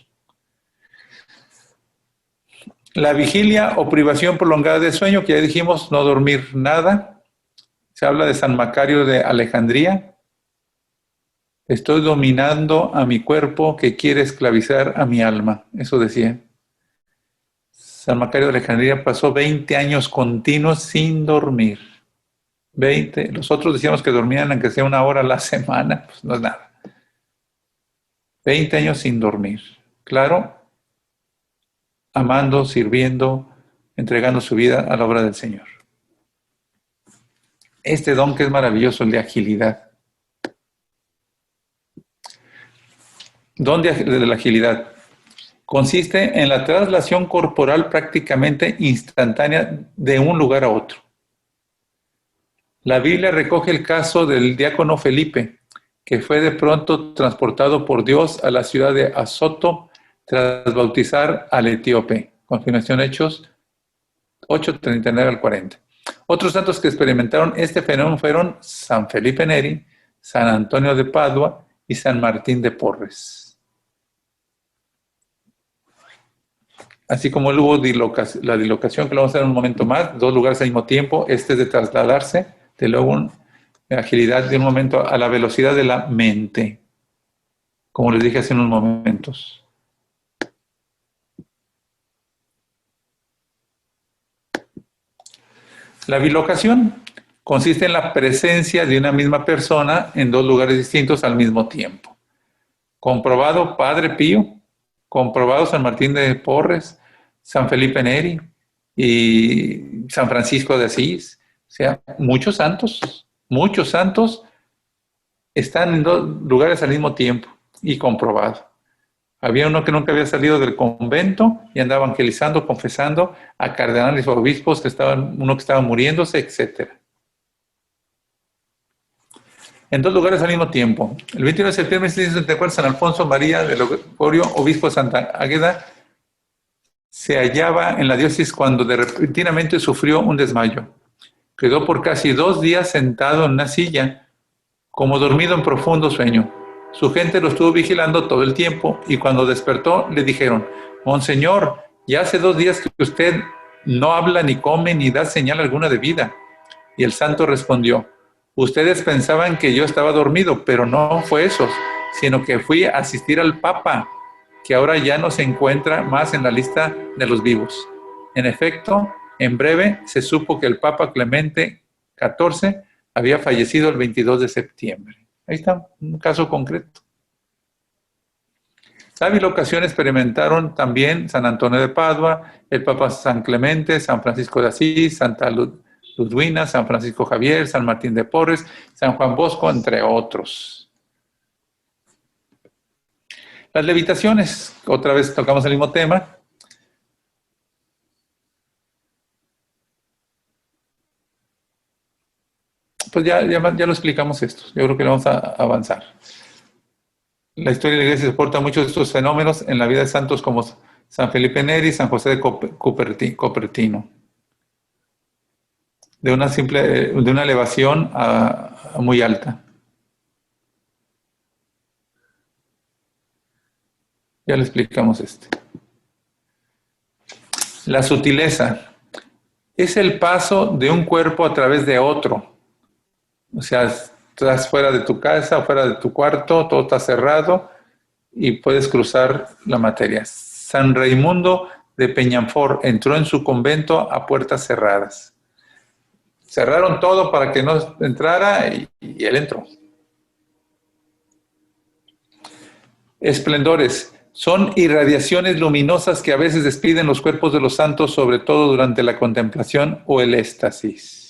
La vigilia o privación prolongada de sueño, que ya dijimos, no dormir nada. Se habla de San Macario de Alejandría. Estoy dominando a mi cuerpo que quiere esclavizar a mi alma. Eso decía. San Macario de Alejandría pasó 20 años continuos sin dormir. 20. Los otros decíamos que dormían aunque sea 1 hora a la semana. Pues no es nada. 20 años sin dormir. Claro, amando, sirviendo, entregando su vida a la obra del Señor. Este don que es maravilloso, el de agilidad. Don de la agilidad. Consiste en la traslación corporal prácticamente instantánea de un lugar a otro. La Biblia recoge el caso del diácono Felipe, que fue de pronto transportado por Dios a la ciudad de Azoto tras bautizar al etíope. Continuación Hechos 8:39 al 40. Otros santos que experimentaron este fenómeno fueron San Felipe Neri, San Antonio de Padua y San Martín de Porres. así como hubo la dislocación, que lo vamos a hacer en un momento más, 2 lugares al mismo tiempo, este es de trasladarse, de luego agilidad de un momento a la velocidad de la mente, como les dije hace unos momentos. La bilocación consiste en la presencia de una misma persona en 2 lugares distintos al mismo tiempo. Comprobado Padre Pío, comprobado San Martín de Porres, San Felipe Neri y San Francisco de Asís. O sea, muchos santos están en 2 lugares al mismo tiempo y comprobado. Había uno que nunca había salido del convento y andaba evangelizando, confesando a cardenales o obispos, uno que estaba muriéndose, etc. En 2 lugares al mismo tiempo. El 21 de septiembre de 1664, San Alfonso María de Ligorio, obispo de Santa Águeda, se hallaba en la diócesis cuando repentinamente sufrió un desmayo. Quedó por casi 2 días sentado en una silla, como dormido en profundo sueño. Su gente lo estuvo vigilando todo el tiempo y cuando despertó le dijeron: Monseñor, ya hace 2 días que usted no habla ni come ni da señal alguna de vida. Y el santo respondió: ustedes pensaban que yo estaba dormido, pero no fue eso, sino que fui a asistir al Papa, que ahora ya no se encuentra más en la lista de los vivos. En efecto, en breve se supo que el Papa Clemente XIV había fallecido el 22 de septiembre. Ahí está, un caso concreto. La bilocación experimentaron también San Antonio de Padua, el Papa San Clemente, San Francisco de Asís, Santa Ludwina, San Francisco Javier, San Martín de Porres, San Juan Bosco, entre otros. Las levitaciones, otra vez tocamos el mismo tema. Pues ya lo explicamos esto. Yo creo que vamos a avanzar. La historia de la Iglesia soporta muchos de estos fenómenos en la vida de santos como San Felipe Neri, San José de Cupertino. De una elevación a muy alta. Ya le explicamos La sutileza es el paso de un cuerpo a través de otro. O sea, estás fuera de tu casa, fuera de tu cuarto, todo está cerrado y puedes cruzar la materia. San Raimundo de Peñafort entró en su convento a puertas cerradas. Cerraron todo para que no entrara y él entró. Esplendores son irradiaciones luminosas que a veces despiden los cuerpos de los santos, sobre todo durante la contemplación o el éxtasis.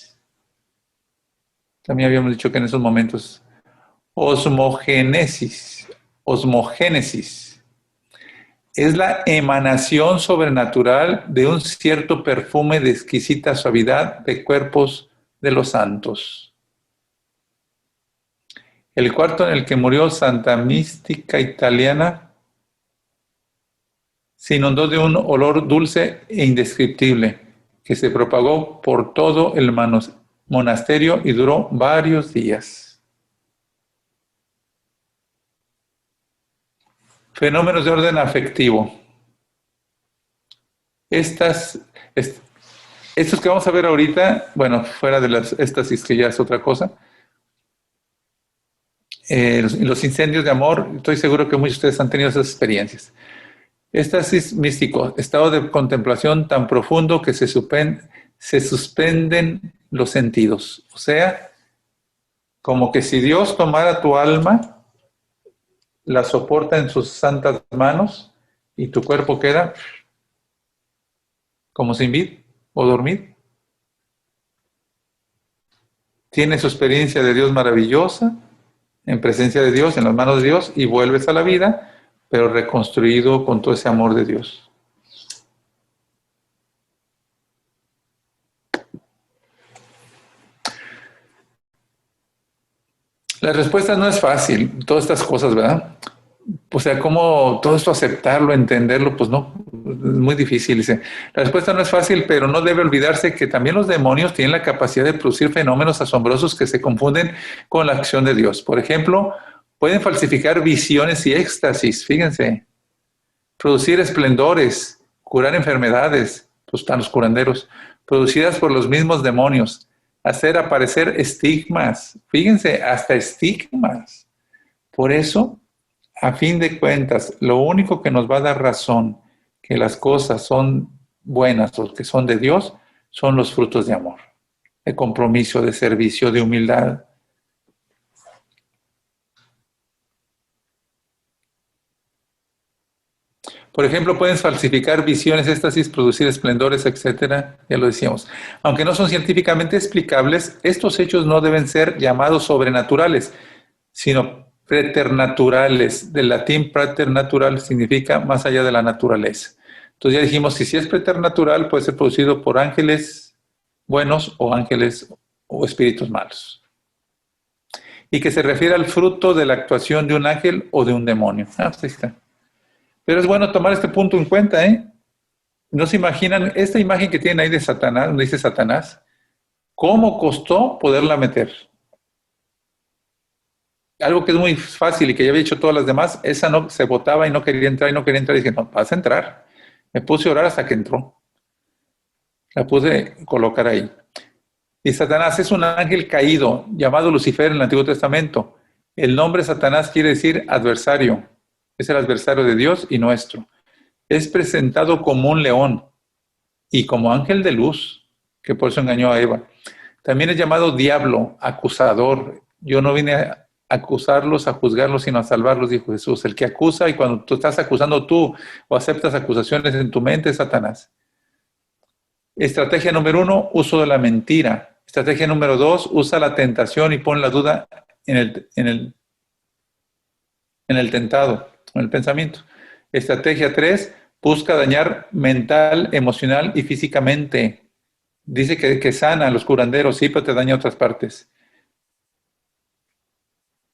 También habíamos dicho que en esos momentos, osmogénesis, es la emanación sobrenatural de un cierto perfume de exquisita suavidad de cuerpos de los santos. El cuarto en el que murió Santa Mística Italiana se inundó de un olor dulce e indescriptible que se propagó por todo el monasterio y duró varios días. Fenómenos de orden afectivo. Estos que vamos a ver ahorita, bueno, fuera de las éxtasis, que ya es otra cosa, los incendios de amor, estoy seguro que muchos de ustedes han tenido esas experiencias. Éxtasis místico, estado de contemplación tan profundo que se suspenden los sentidos. O sea, como que si Dios tomara tu alma, la soporta en sus santas manos y tu cuerpo queda como sin vida o dormir. Tiene su experiencia de Dios maravillosa, en presencia de Dios, en las manos de Dios, y vuelves a la vida, pero reconstruido con todo ese amor de Dios. La respuesta no es fácil, todas estas cosas, ¿verdad? O sea, ¿cómo todo esto aceptarlo, entenderlo? Pues no, es muy difícil. Dice, la respuesta no es fácil, pero no debe olvidarse que también los demonios tienen la capacidad de producir fenómenos asombrosos que se confunden con la acción de Dios. Por ejemplo, pueden falsificar visiones y éxtasis, fíjense, producir esplendores, curar enfermedades, pues están los curanderos, producidas por los mismos demonios, hacer aparecer estigmas, fíjense, hasta estigmas. Por eso, a fin de cuentas, lo único que nos va a dar razón que las cosas son buenas o que son de Dios, son los frutos de amor, de compromiso, de servicio, de humildad. Por ejemplo, pueden falsificar visiones, éxtasis, producir esplendores, etcétera, ya lo decíamos. Aunque no son científicamente explicables, estos hechos no deben ser llamados sobrenaturales, sino preternaturales. Del latín preternatural significa más allá de la naturaleza. Entonces ya dijimos, si es preternatural, puede ser producido por ángeles buenos o ángeles o espíritus malos. Y que se refiere al fruto de la actuación de un ángel o de un demonio. Pues ahí está. Pero es bueno tomar este punto en cuenta, ¿eh? ¿No se imaginan esta imagen que tienen ahí de Satanás, donde dice Satanás? ¿Cómo costó poderla meter? Algo que es muy fácil y que ya había hecho todas las demás, esa no se botaba y no quería entrar y no quería entrar. Y dije, no, vas a entrar. Me puse a orar hasta que entró. La pude colocar ahí. Y Satanás es un ángel caído, llamado Lucifer en el Antiguo Testamento. El nombre Satanás quiere decir adversario. Es el adversario de Dios y nuestro. Es presentado como un león y como ángel de luz, que por eso engañó a Eva. También es llamado diablo, acusador. Yo no vine a acusarlos, a juzgarlos, sino a salvarlos, dijo Jesús. El que acusa, y cuando tú estás acusando tú o aceptas acusaciones en tu mente, es Satanás. Estrategia número 1, uso de la mentira. Estrategia número 2, usa la tentación y pon la duda en el tentado, en el pensamiento. Estrategia 3, busca dañar mental, emocional y físicamente. Dice que sana a los curanderos, sí, pero te daña otras partes.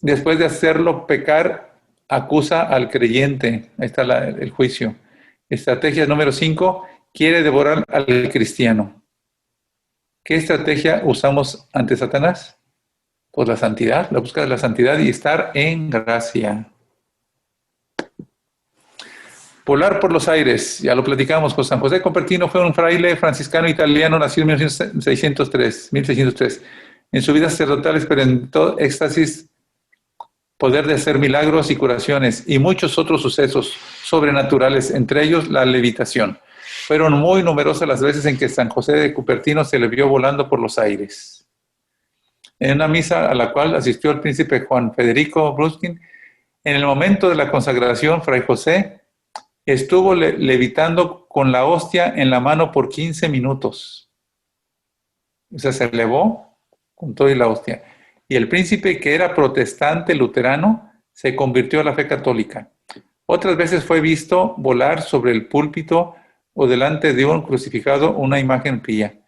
Después de hacerlo pecar, acusa al creyente. Ahí está el juicio. Estrategia número 5, quiere devorar al cristiano. ¿Qué estrategia usamos ante Satanás? Pues la santidad, la búsqueda de la santidad y estar en gracia. Volar por los aires, ya lo platicamos con San José Convertino, fue un fraile franciscano italiano, nacido en 1603. En su vida sacerdotal experimentó éxtasis, poder de hacer milagros y curaciones y muchos otros sucesos sobrenaturales, entre ellos la levitación. Fueron muy numerosas las veces en que San José de Cupertino se le vio volando por los aires. En una misa a la cual asistió el príncipe Juan Federico Bruskin, en el momento de la consagración, Fray José estuvo levitando con la hostia en la mano por 15 minutos. O sea, se elevó con todo y la hostia. Y el príncipe, que era protestante luterano, se convirtió a la fe católica. Otras veces fue visto volar sobre el púlpito o delante de un crucificado una imagen pía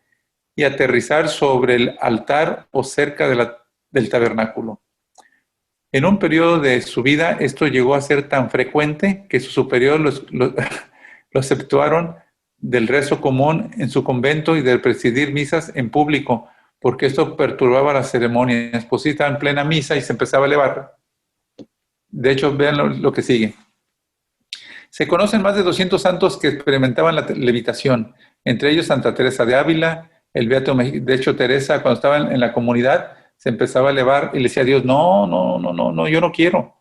y aterrizar sobre el altar o cerca del tabernáculo. En un periodo de su vida esto llegó a ser tan frecuente que sus superiores lo exceptuaron del rezo común en su convento y de presidir misas en público, porque esto perturbaba las ceremonias. Pues sí, estaba en plena misa y se empezaba a elevar. De hecho, vean lo que sigue. Se conocen más de 200 santos que experimentaban la levitación, entre ellos Santa Teresa de Ávila, el Beato Mexico. De hecho, Teresa, cuando estaba en la comunidad, se empezaba a elevar y le decía a Dios, no, yo no quiero.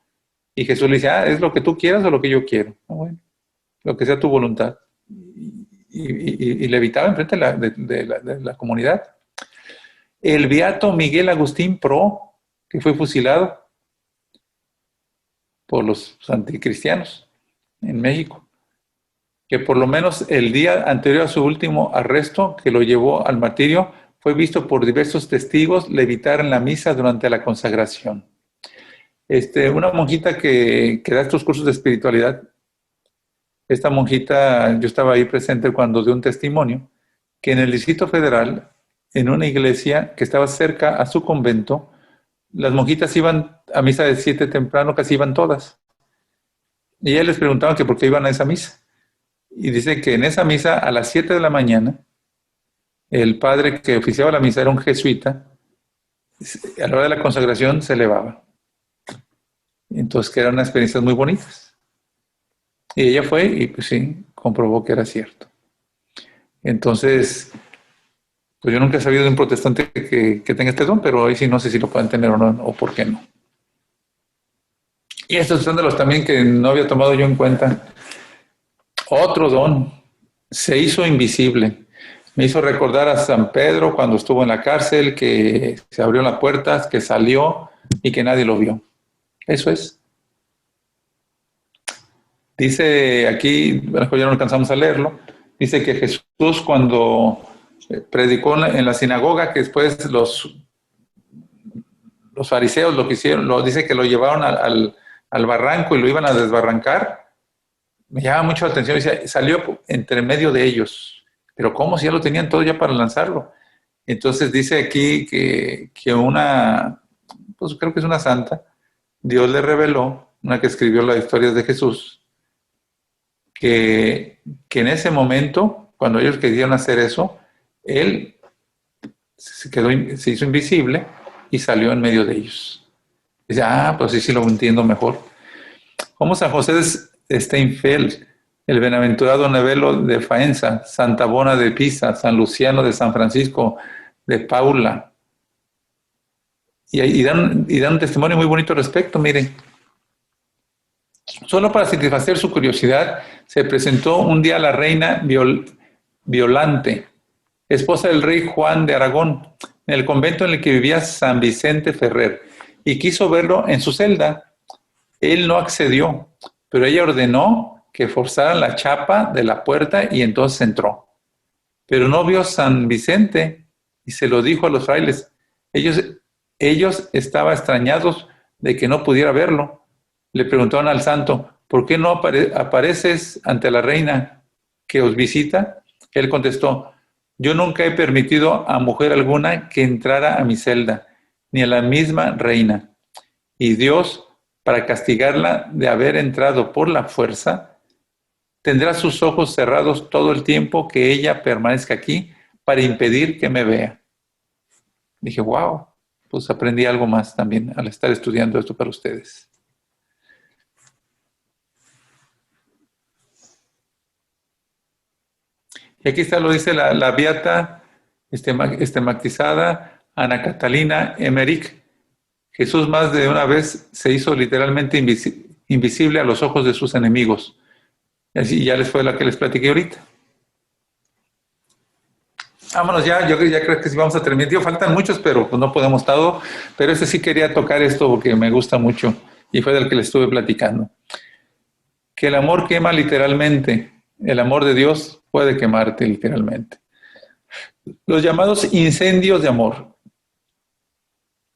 Y Jesús le decía, ¿es lo que tú quieras o lo que yo quiero? Bueno, lo que sea tu voluntad. Y levitaba enfrente de la comunidad. El Beato Miguel Agustín Pro, que fue fusilado por los anticristianos en México, que por lo menos el día anterior a su último arresto, que lo llevó al martirio, fue visto por diversos testigos levitar en la misa durante la consagración. Una monjita que da estos cursos de espiritualidad, esta monjita, yo estaba ahí presente cuando dio un testimonio, que en el Distrito Federal, en una iglesia que estaba cerca a su convento, las monjitas iban a misa de 7 temprano, casi iban todas. Y ella les preguntaba que por qué iban a esa misa. Y dice que en esa misa, a las 7 de la mañana, el padre que oficiaba la misa era un jesuita, a la hora de la consagración se elevaba. Entonces, que eran unas experiencias muy bonitas. Y ella fue, y pues sí, comprobó que era cierto. Entonces, pues yo nunca he sabido de un protestante que tenga este don, pero hoy sí no sé si lo pueden tener o no, o por qué no. Y estos son de los también que no había tomado yo en cuenta. Otro don, se hizo invisible. Me hizo recordar a San Pedro cuando estuvo en la cárcel, que se abrió la puerta, que salió y que nadie lo vio. Eso es. Dice aquí, bueno, ya no alcanzamos a leerlo, dice que Jesús cuando predicó en la sinagoga, que después los fariseos lo que hicieron, dice que lo llevaron al barranco y lo iban a desbarrancar, me llama mucho la atención, dice, salió entre medio de ellos, pero ¿cómo si ya lo tenían todo ya para lanzarlo? Entonces dice aquí que una, pues creo que es una santa, Dios le reveló, una que escribió las historias de Jesús, que en ese momento, cuando ellos querían hacer eso, él se hizo invisible y salió en medio de ellos. Dice, pues sí lo entiendo mejor. Como San José de Steinfeld, el bienaventurado Nevelo de Faenza, Santa Bona de Pisa, San Luciano de San Francisco de Paula. Y dan un testimonio muy bonito al respecto, miren. Solo para satisfacer su curiosidad, se presentó un día a la reina Violante, esposa del rey Juan de Aragón, en el convento en el que vivía San Vicente Ferrer, y quiso verlo en su celda. Él no accedió, pero ella ordenó que forzaran la chapa de la puerta y entonces entró. Pero no vio San Vicente y se lo dijo a los frailes. Ellos estaban extrañados de que no pudiera verlo. Le preguntaron al santo, ¿por qué no apareces ante la reina que os visita? Él contestó, yo nunca he permitido a mujer alguna que entrara a mi celda, ni a la misma reina. Y Dios, para castigarla de haber entrado por la fuerza, tendrá sus ojos cerrados todo el tiempo que ella permanezca aquí para impedir que me vea. Dije, wow, pues aprendí algo más también al estar estudiando esto para ustedes. Y aquí está, lo dice la beata estigmatizada Ana Catalina Emmerich. Jesús más de una vez se hizo literalmente invisible a los ojos de sus enemigos. Y así ya les fue la que les platiqué ahorita. Vámonos ya, yo creo que sí vamos a terminar. Tío, faltan muchos, pero pues no podemos todo. Pero sí quería tocar esto porque me gusta mucho y fue del que les estuve platicando. Que el amor quema literalmente. El amor de Dios puede quemarte literalmente. Los llamados incendios de amor.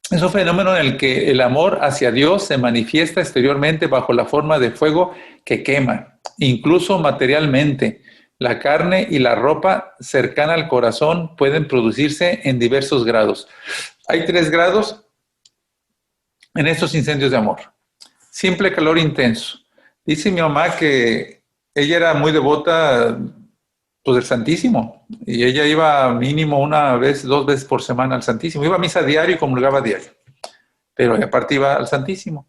Es un fenómeno en el que el amor hacia Dios se manifiesta exteriormente bajo la forma de fuego que quema, incluso materialmente. La carne y la ropa cercana al corazón pueden producirse en diversos grados. Hay 3 grados en estos incendios de amor. Simple calor intenso. Dice mi mamá que ella era muy devota pues, del Santísimo. Y ella iba mínimo 1 vez, 2 veces por semana al Santísimo. Iba a misa diario y comulgaba diario. Pero aparte iba al Santísimo.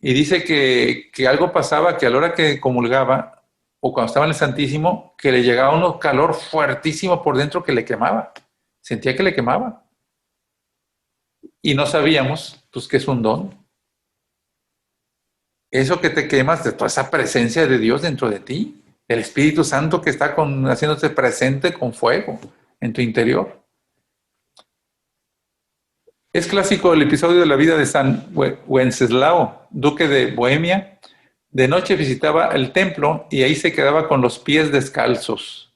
Y dice que algo pasaba, que a la hora que comulgaba, o cuando estaba en el Santísimo, que le llegaba un calor fuertísimo por dentro que le quemaba. Sentía que le quemaba. Y no sabíamos, pues, que es un don. Eso que te quemas de toda esa presencia de Dios dentro de ti. El Espíritu Santo que está haciéndose presente con fuego en tu interior. Es clásico el episodio de la vida de San Wenceslao, duque de Bohemia. De noche visitaba el templo y ahí se quedaba con los pies descalzos.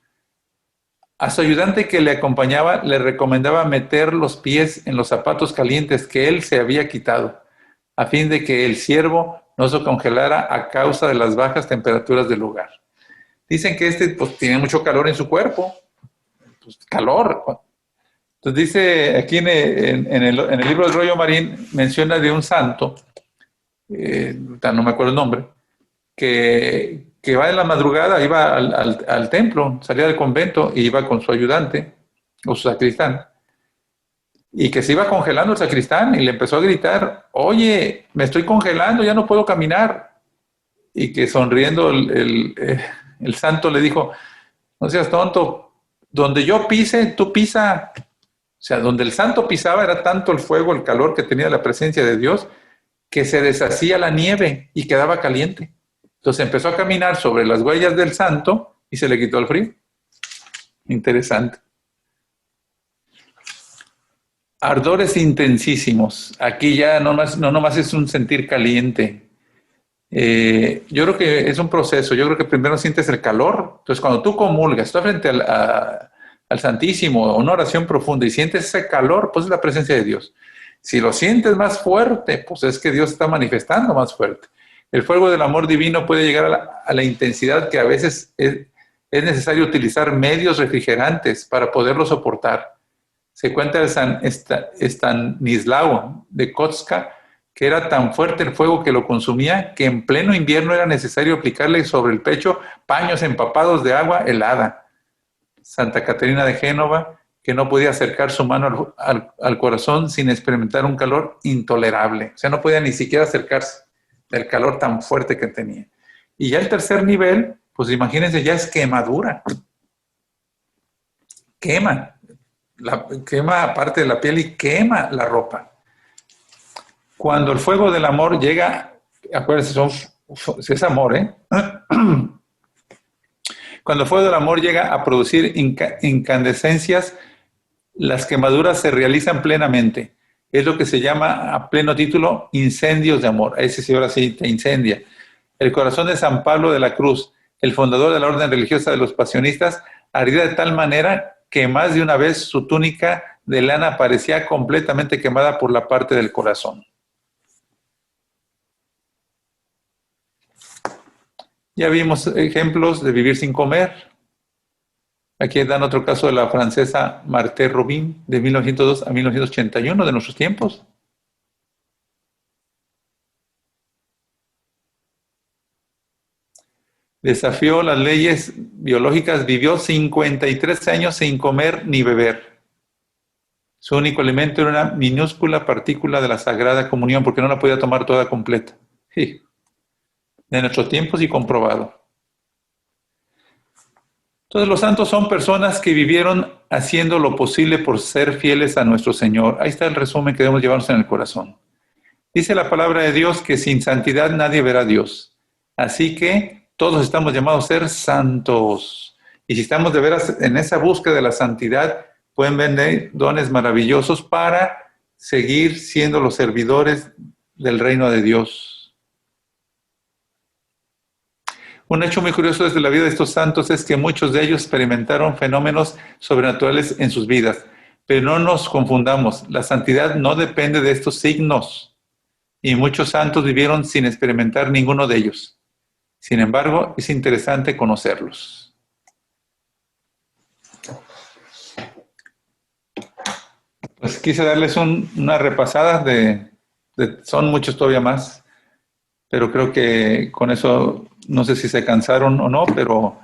A su ayudante que le acompañaba le recomendaba meter los pies en los zapatos calientes que él se había quitado, a fin de que el ciervo no se congelara a causa de las bajas temperaturas del lugar. Dicen que pues, tiene mucho calor en su cuerpo. Pues, calor. Entonces dice aquí en el libro del Rollo Marín, menciona de un santo, no me acuerdo el nombre, que va en la madrugada, iba al templo, salía del convento y iba con su ayudante, o su sacristán, y que se iba congelando el sacristán y le empezó a gritar, oye, me estoy congelando, ya no puedo caminar. Y que sonriendo El santo le dijo, no seas tonto, donde yo pise, tú pisa. O sea, donde el santo pisaba era tanto el fuego, el calor que tenía la presencia de Dios, que se deshacía la nieve y quedaba caliente. Entonces empezó a caminar sobre las huellas del santo y se le quitó el frío. Interesante. Ardores intensísimos. Aquí ya no nomás es un sentir caliente. Yo creo que es un proceso. Yo creo que primero sientes el calor. Entonces, cuando tú comulgas, estás frente al Santísimo, una oración profunda y sientes ese calor, pues es la presencia de Dios. Si lo sientes más fuerte, pues es que Dios está manifestando más fuerte. El fuego del amor divino puede llegar a la intensidad que a veces es necesario utilizar medios refrigerantes para poderlo soportar. Se cuenta de Stanislao de Kotska, que era tan fuerte el fuego que lo consumía que en pleno invierno era necesario aplicarle sobre el pecho paños empapados de agua helada. Santa Caterina de Génova, que no podía acercar su mano al corazón sin experimentar un calor intolerable. O sea, no podía ni siquiera acercarse del calor tan fuerte que tenía. Y ya el tercer nivel, pues imagínense, ya es quemadura. Quema parte de la piel y quema la ropa. Cuando el fuego del amor llega, acuérdense, es amor, ¿eh? Cuando el fuego del amor llega a producir incandescencias, las quemaduras se realizan plenamente. Es lo que se llama a pleno título incendios de amor. Ese sí, ahora sí te incendia. El corazón de San Pablo de la Cruz, el fundador de la orden religiosa de los pasionistas, ardía de tal manera que más de una vez su túnica de lana parecía completamente quemada por la parte del corazón. Ya vimos ejemplos de vivir sin comer. Aquí dan otro caso de la francesa Marthe Robin, de 1902 a 1981, de nuestros tiempos. Desafió las leyes biológicas, vivió 53 años sin comer ni beber. Su único alimento era una minúscula partícula de la Sagrada Comunión, porque no la podía tomar toda completa. Sí. De nuestros tiempos y comprobado. Entonces los santos son personas que vivieron haciendo lo posible por ser fieles a nuestro Señor. Ahí está el resumen que debemos llevarnos en el corazón. Dice la palabra de Dios que sin santidad nadie verá a Dios. Así que todos estamos llamados a ser santos. Y si estamos de veras en esa búsqueda de la santidad, pueden ver dones maravillosos para seguir siendo los servidores del reino de Dios. Un hecho muy curioso desde la vida de estos santos es que muchos de ellos experimentaron fenómenos sobrenaturales en sus vidas. Pero no nos confundamos, la santidad no depende de estos signos. Y muchos santos vivieron sin experimentar ninguno de ellos. Sin embargo, es interesante conocerlos. Pues quise darles una repasada son muchos todavía más, pero creo que con eso no sé si se cansaron o no, pero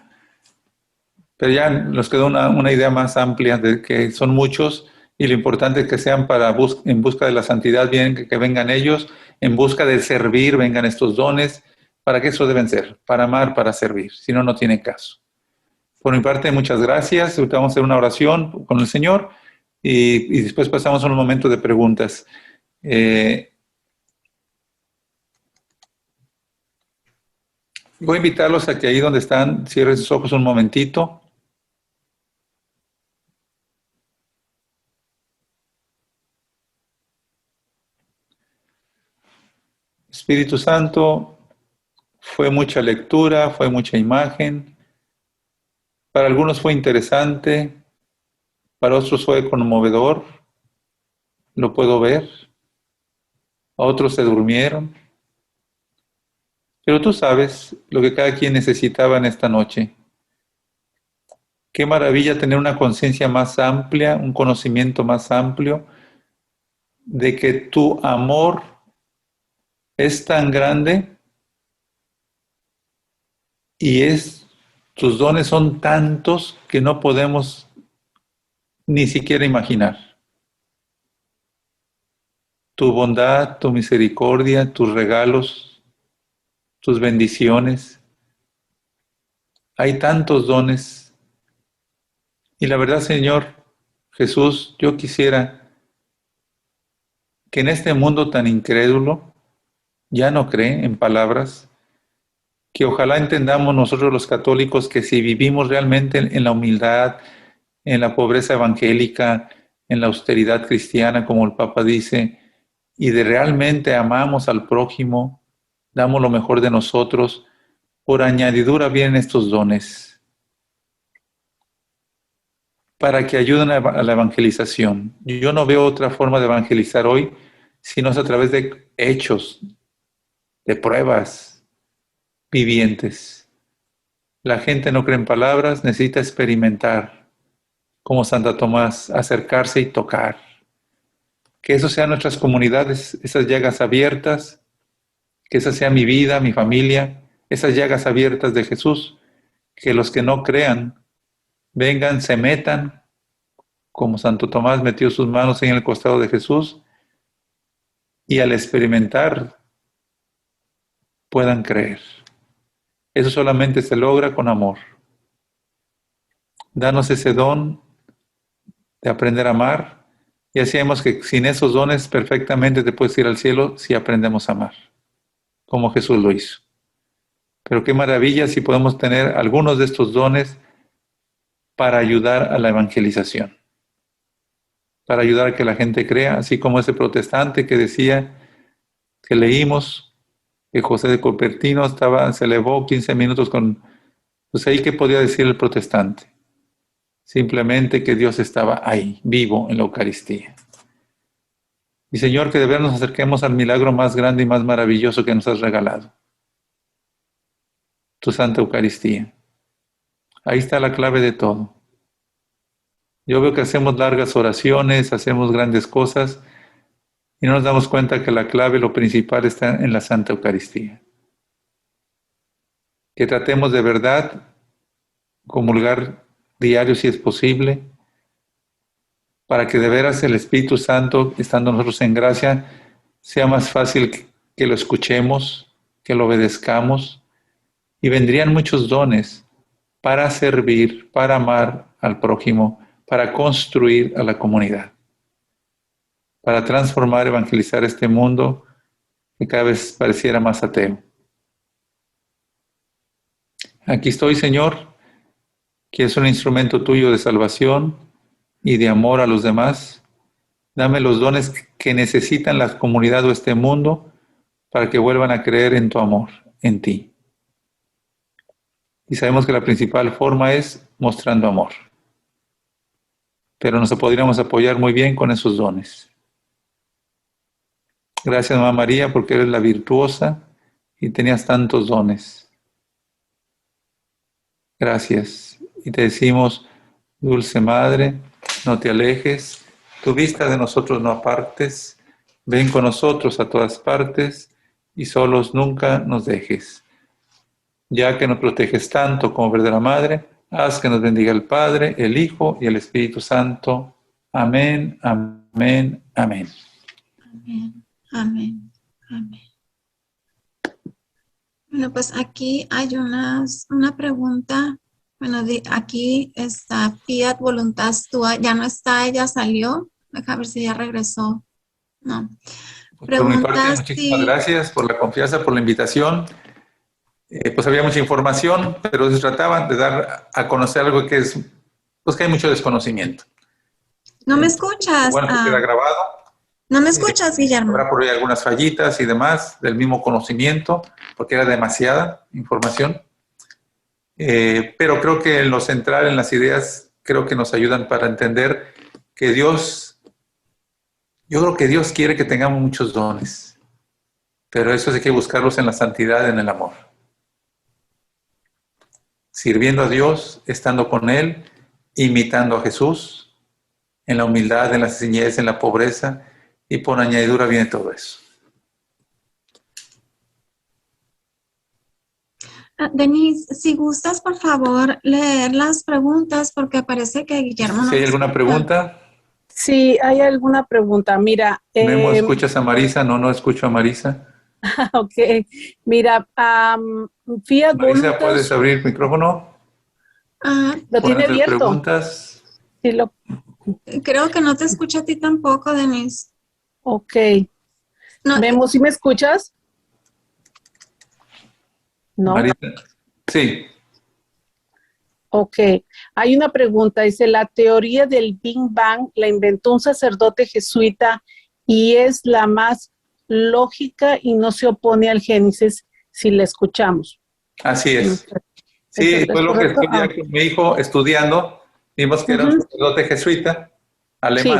ya nos quedó una idea más amplia de que son muchos y lo importante es que sean en busca de la santidad, bien que vengan ellos, en busca de servir, vengan estos dones. ¿Para qué eso deben ser? Para amar, para servir. Si no, no tiene caso. Por mi parte, muchas gracias. Ahorita vamos a hacer una oración con el Señor y después pasamos a un momento de preguntas. Voy a invitarlos a que ahí donde están cierren sus ojos un momentito. Espíritu Santo, fue mucha lectura, fue mucha imagen. Para algunos fue interesante, para otros fue conmovedor, lo puedo ver. A otros se durmieron. Pero tú sabes lo que cada quien necesitaba en esta noche. Qué maravilla tener una conciencia más amplia, un conocimiento más amplio de que tu amor es tan grande y tus dones son tantos que no podemos ni siquiera imaginar. Tu bondad, tu misericordia, tus regalos, tus bendiciones. Hay tantos dones. Y la verdad, Señor Jesús, yo quisiera que en este mundo tan incrédulo, ya no cree en palabras, que ojalá entendamos nosotros los católicos que si vivimos realmente en la humildad, en la pobreza evangélica, en la austeridad cristiana, como el Papa dice, y de realmente amamos al prójimo, damos lo mejor de nosotros, por añadidura vienen estos dones, para que ayuden a la evangelización. Yo no veo otra forma de evangelizar hoy, sino es a través de hechos, de pruebas vivientes. La gente no cree en palabras, necesita experimentar, como Santo Tomás, acercarse y tocar. Que eso sean nuestras comunidades, esas llagas abiertas, que esa sea mi vida, mi familia, esas llagas abiertas de Jesús, que los que no crean vengan, se metan, como Santo Tomás metió sus manos en el costado de Jesús, y al experimentar puedan creer. Eso solamente se logra con amor. Danos ese don de aprender a amar, y así vemos que sin esos dones perfectamente te puedes ir al cielo si aprendemos a amar, como Jesús lo hizo. Pero qué maravilla si podemos tener algunos de estos dones para ayudar a la evangelización, para ayudar a que la gente crea, así como ese protestante que decía, que leímos, que José de Cupertino se elevó 15 minutos con, pues ahí qué podía decir el protestante, simplemente que Dios estaba ahí, vivo en la Eucaristía. Y Señor, que de verdad nos acerquemos al milagro más grande y más maravilloso que nos has regalado, tu Santa Eucaristía. Ahí está la clave de todo. Yo veo que hacemos largas oraciones, hacemos grandes cosas y no nos damos cuenta que la clave, lo principal está en la Santa Eucaristía. Que tratemos de verdad comulgar diario si es posible, para que de veras el Espíritu Santo, estando nosotros en gracia, sea más fácil que lo escuchemos, que lo obedezcamos, y vendrían muchos dones para servir, para amar al prójimo, para construir a la comunidad, para transformar, evangelizar este mundo que cada vez pareciera más ateo. Aquí estoy, Señor, que es un instrumento tuyo de salvación y de amor a los demás. Dame los dones que necesitan la comunidad o este mundo para que vuelvan a creer en tu amor, en ti. Y sabemos que la principal forma es mostrando amor. Pero nos podríamos apoyar muy bien con esos dones. Gracias, Mamá María, porque eres la virtuosa y tenías tantos dones. Gracias. Y te decimos, Dulce Madre, no te alejes, tu vista de nosotros no apartes, ven con nosotros a todas partes y solos nunca nos dejes. Ya que nos proteges tanto como verdadera Madre, haz que nos bendiga el Padre, el Hijo y el Espíritu Santo. Amén, amén, amén. Amén, amén, amén. Bueno, pues aquí hay una pregunta. Bueno, aquí está Fiat Voluntas Tua. Ya no está, ella salió. Deja ver si ya regresó. No. Por mi parte, muchísimas gracias por la confianza, por la invitación. Pues había mucha información, pero se trataba de dar a conocer algo que es, pues que hay mucho desconocimiento. ¿No me escuchas? Bueno, que queda grabado. ¿No me escuchas, Guillermo? Habrá por ahí algunas fallitas y demás del mismo conocimiento, porque era demasiada información. Pero creo que en lo central, en las ideas, creo que nos ayudan para entender que Dios, yo creo que Dios quiere que tengamos muchos dones, pero eso hay que buscarlos en la santidad, en el amor. Sirviendo a Dios, estando con Él, imitando a Jesús, en la humildad, en la sencillez, en la pobreza, y por añadidura viene todo eso. Denise, si gustas, por favor, leer las preguntas, porque parece que Guillermo no. ¿Sí hay alguna pregunta? Sí, hay alguna pregunta. Mira. Memo, ¿escuchas a Marisa? No escucho a Marisa. Ok. Mira, Fiat Marisa, Voluntas. ¿puedes abrir el micrófono? Lo tiene ¿Pueden hacer abierto. preguntas? Sí, Creo que no te escucho a ti tampoco, Denise. ok. No, Vemos, ¿sí me escuchas? No. Marita. Sí. Ok. Hay una pregunta, dice, la teoría del Big Bang la inventó un sacerdote jesuita y es la más lógica y no se opone al Génesis si la escuchamos. Así No es. sé, ¿eso Sí, es fue lo que correcto? estoy ya con mi hijo estudiando. Vimos que era un Ujú, sacerdote jesuita, sí.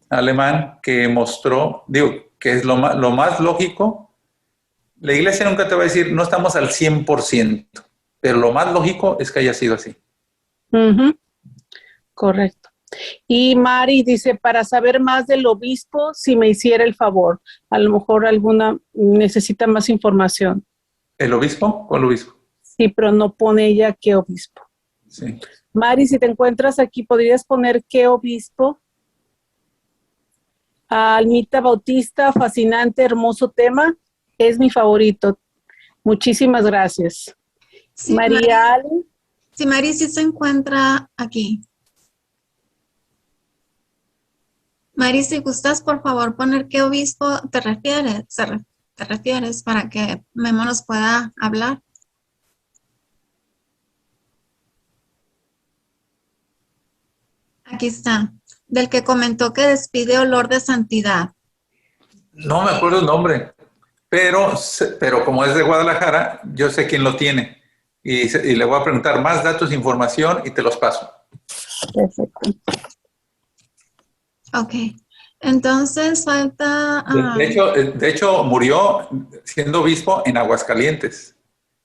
alemán, que mostró, digo, que es lo más lógico. La iglesia nunca te va a decir, no estamos al 100%, pero lo más lógico es que haya sido así. Ujú, correcto. Y Mari dice, para saber más del obispo, si me hiciera el favor, a lo mejor alguna necesita más información. ¿El obispo? ¿Cuál obispo? Sí, pero no pone ella qué obispo. Sí. Mari, si te encuentras aquí, ¿podrías poner qué obispo? Almita Bautista, fascinante, hermoso tema. Es mi favorito. Muchísimas gracias. sí, María Ale. sí, Mari sí se encuentra aquí. Mari, si gustas, por favor, poner qué obispo te refieres, te refieres para que Memo nos pueda hablar. Aquí está, del que comentó que despide olor de santidad. No me acuerdo el nombre, pero como es de Guadalajara, yo sé quién lo tiene. Y le voy a preguntar más datos, información y te los paso. Perfecto. Ok, entonces falta... De hecho, murió siendo obispo en Aguascalientes.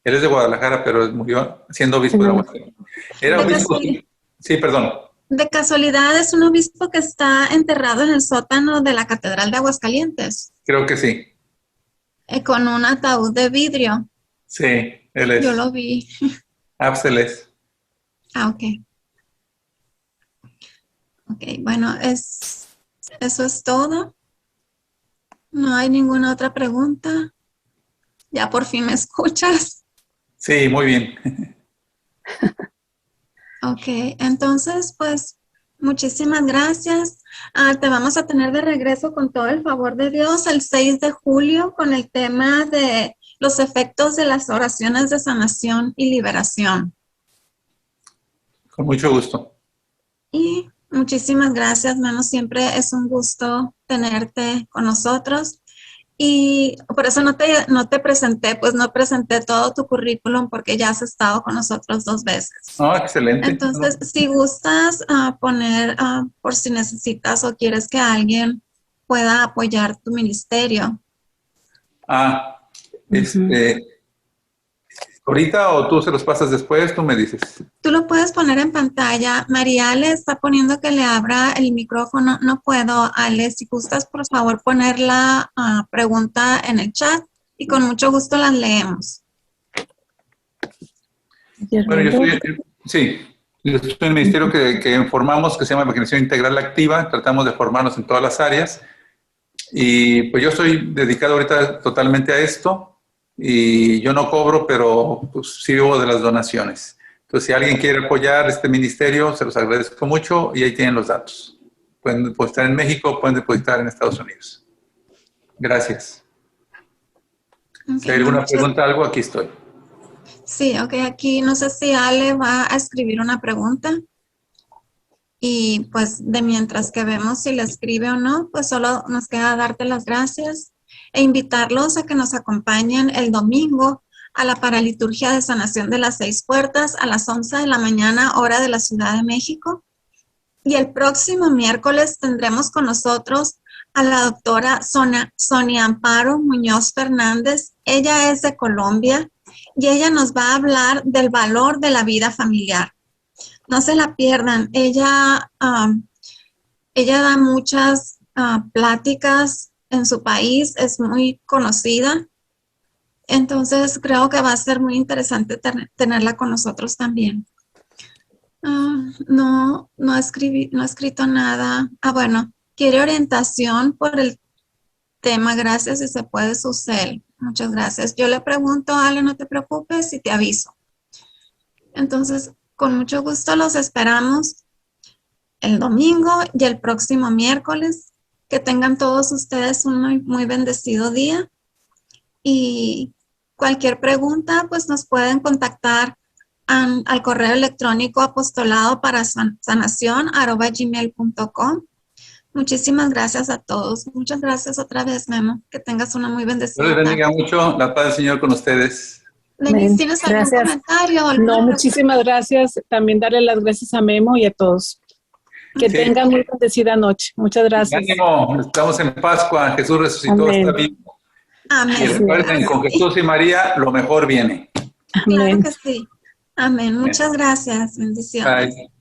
Él es de Guadalajara, pero murió siendo obispo de Aguascalientes. Era de, obispo. casualidad, Sí, perdón. de casualidad es un obispo que está enterrado en el sótano de la Catedral de Aguascalientes, Creo que sí. con un ataúd de vidrio. Sí, él Yo es. lo vi. Apseles. Ah, ok. Ok, bueno, eso es todo. No hay ninguna otra pregunta. Ya por fin me escuchas. Sí, muy bien. Ok, entonces, pues, muchísimas gracias. Te vamos a tener de regreso con todo el favor de Dios el 6 de julio con el tema de los efectos de las oraciones de sanación y liberación. Con mucho gusto. Y muchísimas gracias, Mano. Siempre es un gusto tenerte con nosotros. Y por eso no te presenté, pues no presenté todo tu currículum porque ya has estado con nosotros 2 veces. No, excelente. Entonces, si gustas poner, por si necesitas o quieres que alguien pueda apoyar tu ministerio. Ah, Ujú. ahorita o tú se los pasas después, tú me dices. Tú lo puedes poner en pantalla. María le está poniendo que le abra el micrófono. No puedo, Ale. Si gustas, por favor, poner la pregunta en el chat y con mucho gusto las leemos. Bueno, Guerrero. sí, yo estoy en el ministerio que formamos, que se llama Imaginación Integral Activa. Tratamos de formarnos en todas las áreas. Y pues yo estoy dedicado ahorita totalmente a esto y yo no cobro, pero pues sí vivo de las donaciones. Entonces, si alguien quiere apoyar este ministerio, se los agradezco mucho y ahí tienen los datos. Pueden depositar en México, pueden depositar en Estados Unidos. Gracias. Si Okay, hay no, alguna pregunta, algo, aquí estoy. sí, ok, aquí no sé si Ale va a escribir una pregunta. Y pues de mientras que vemos si le escribe o no, pues solo nos queda darte las gracias e invitarlos a que nos acompañen el domingo a la paraliturgia de sanación de las 6 puertas a las 11 de la mañana, hora de la Ciudad de México. Y el próximo miércoles tendremos con nosotros a la doctora Sonia Amparo Muñoz Fernández. Ella es de Colombia y ella nos va a hablar del valor de la vida familiar. No se la pierdan. Ella da muchas pláticas en su país, es muy conocida. Entonces creo que va a ser muy interesante tenerla con nosotros también. No he escrito nada. Bueno, quiere orientación por el tema. Gracias, si se puede, su cel. Muchas gracias. Yo le pregunto, Ale, no te preocupes y te aviso. Entonces, Con mucho gusto los esperamos el domingo y el próximo miércoles. Que tengan todos ustedes un muy, muy bendecido día. Y cualquier pregunta, pues nos pueden contactar al correo electrónico apostolado@sanacion@gmail.com. Muchísimas gracias a todos. Muchas gracias otra vez, Memo. Que tengas una muy bendecida Dios les bendiga tarde. mucho. La paz del Señor con ustedes. Denise, ¿tienes algún Gracias. comentario? No, ¿Alguna muchísimas gracias. También darle las gracias a Memo y a todos. Que Sí. tengan muy bendecida noche. Muchas gracias. Ánimo, estamos en Pascua. Jesús resucitó, Amén. está vivo. Amén. Y recuerden, con Jesús y María, lo mejor viene. Claro Amén. que sí. Amén. Muchas gracias. Bendiciones. Bye.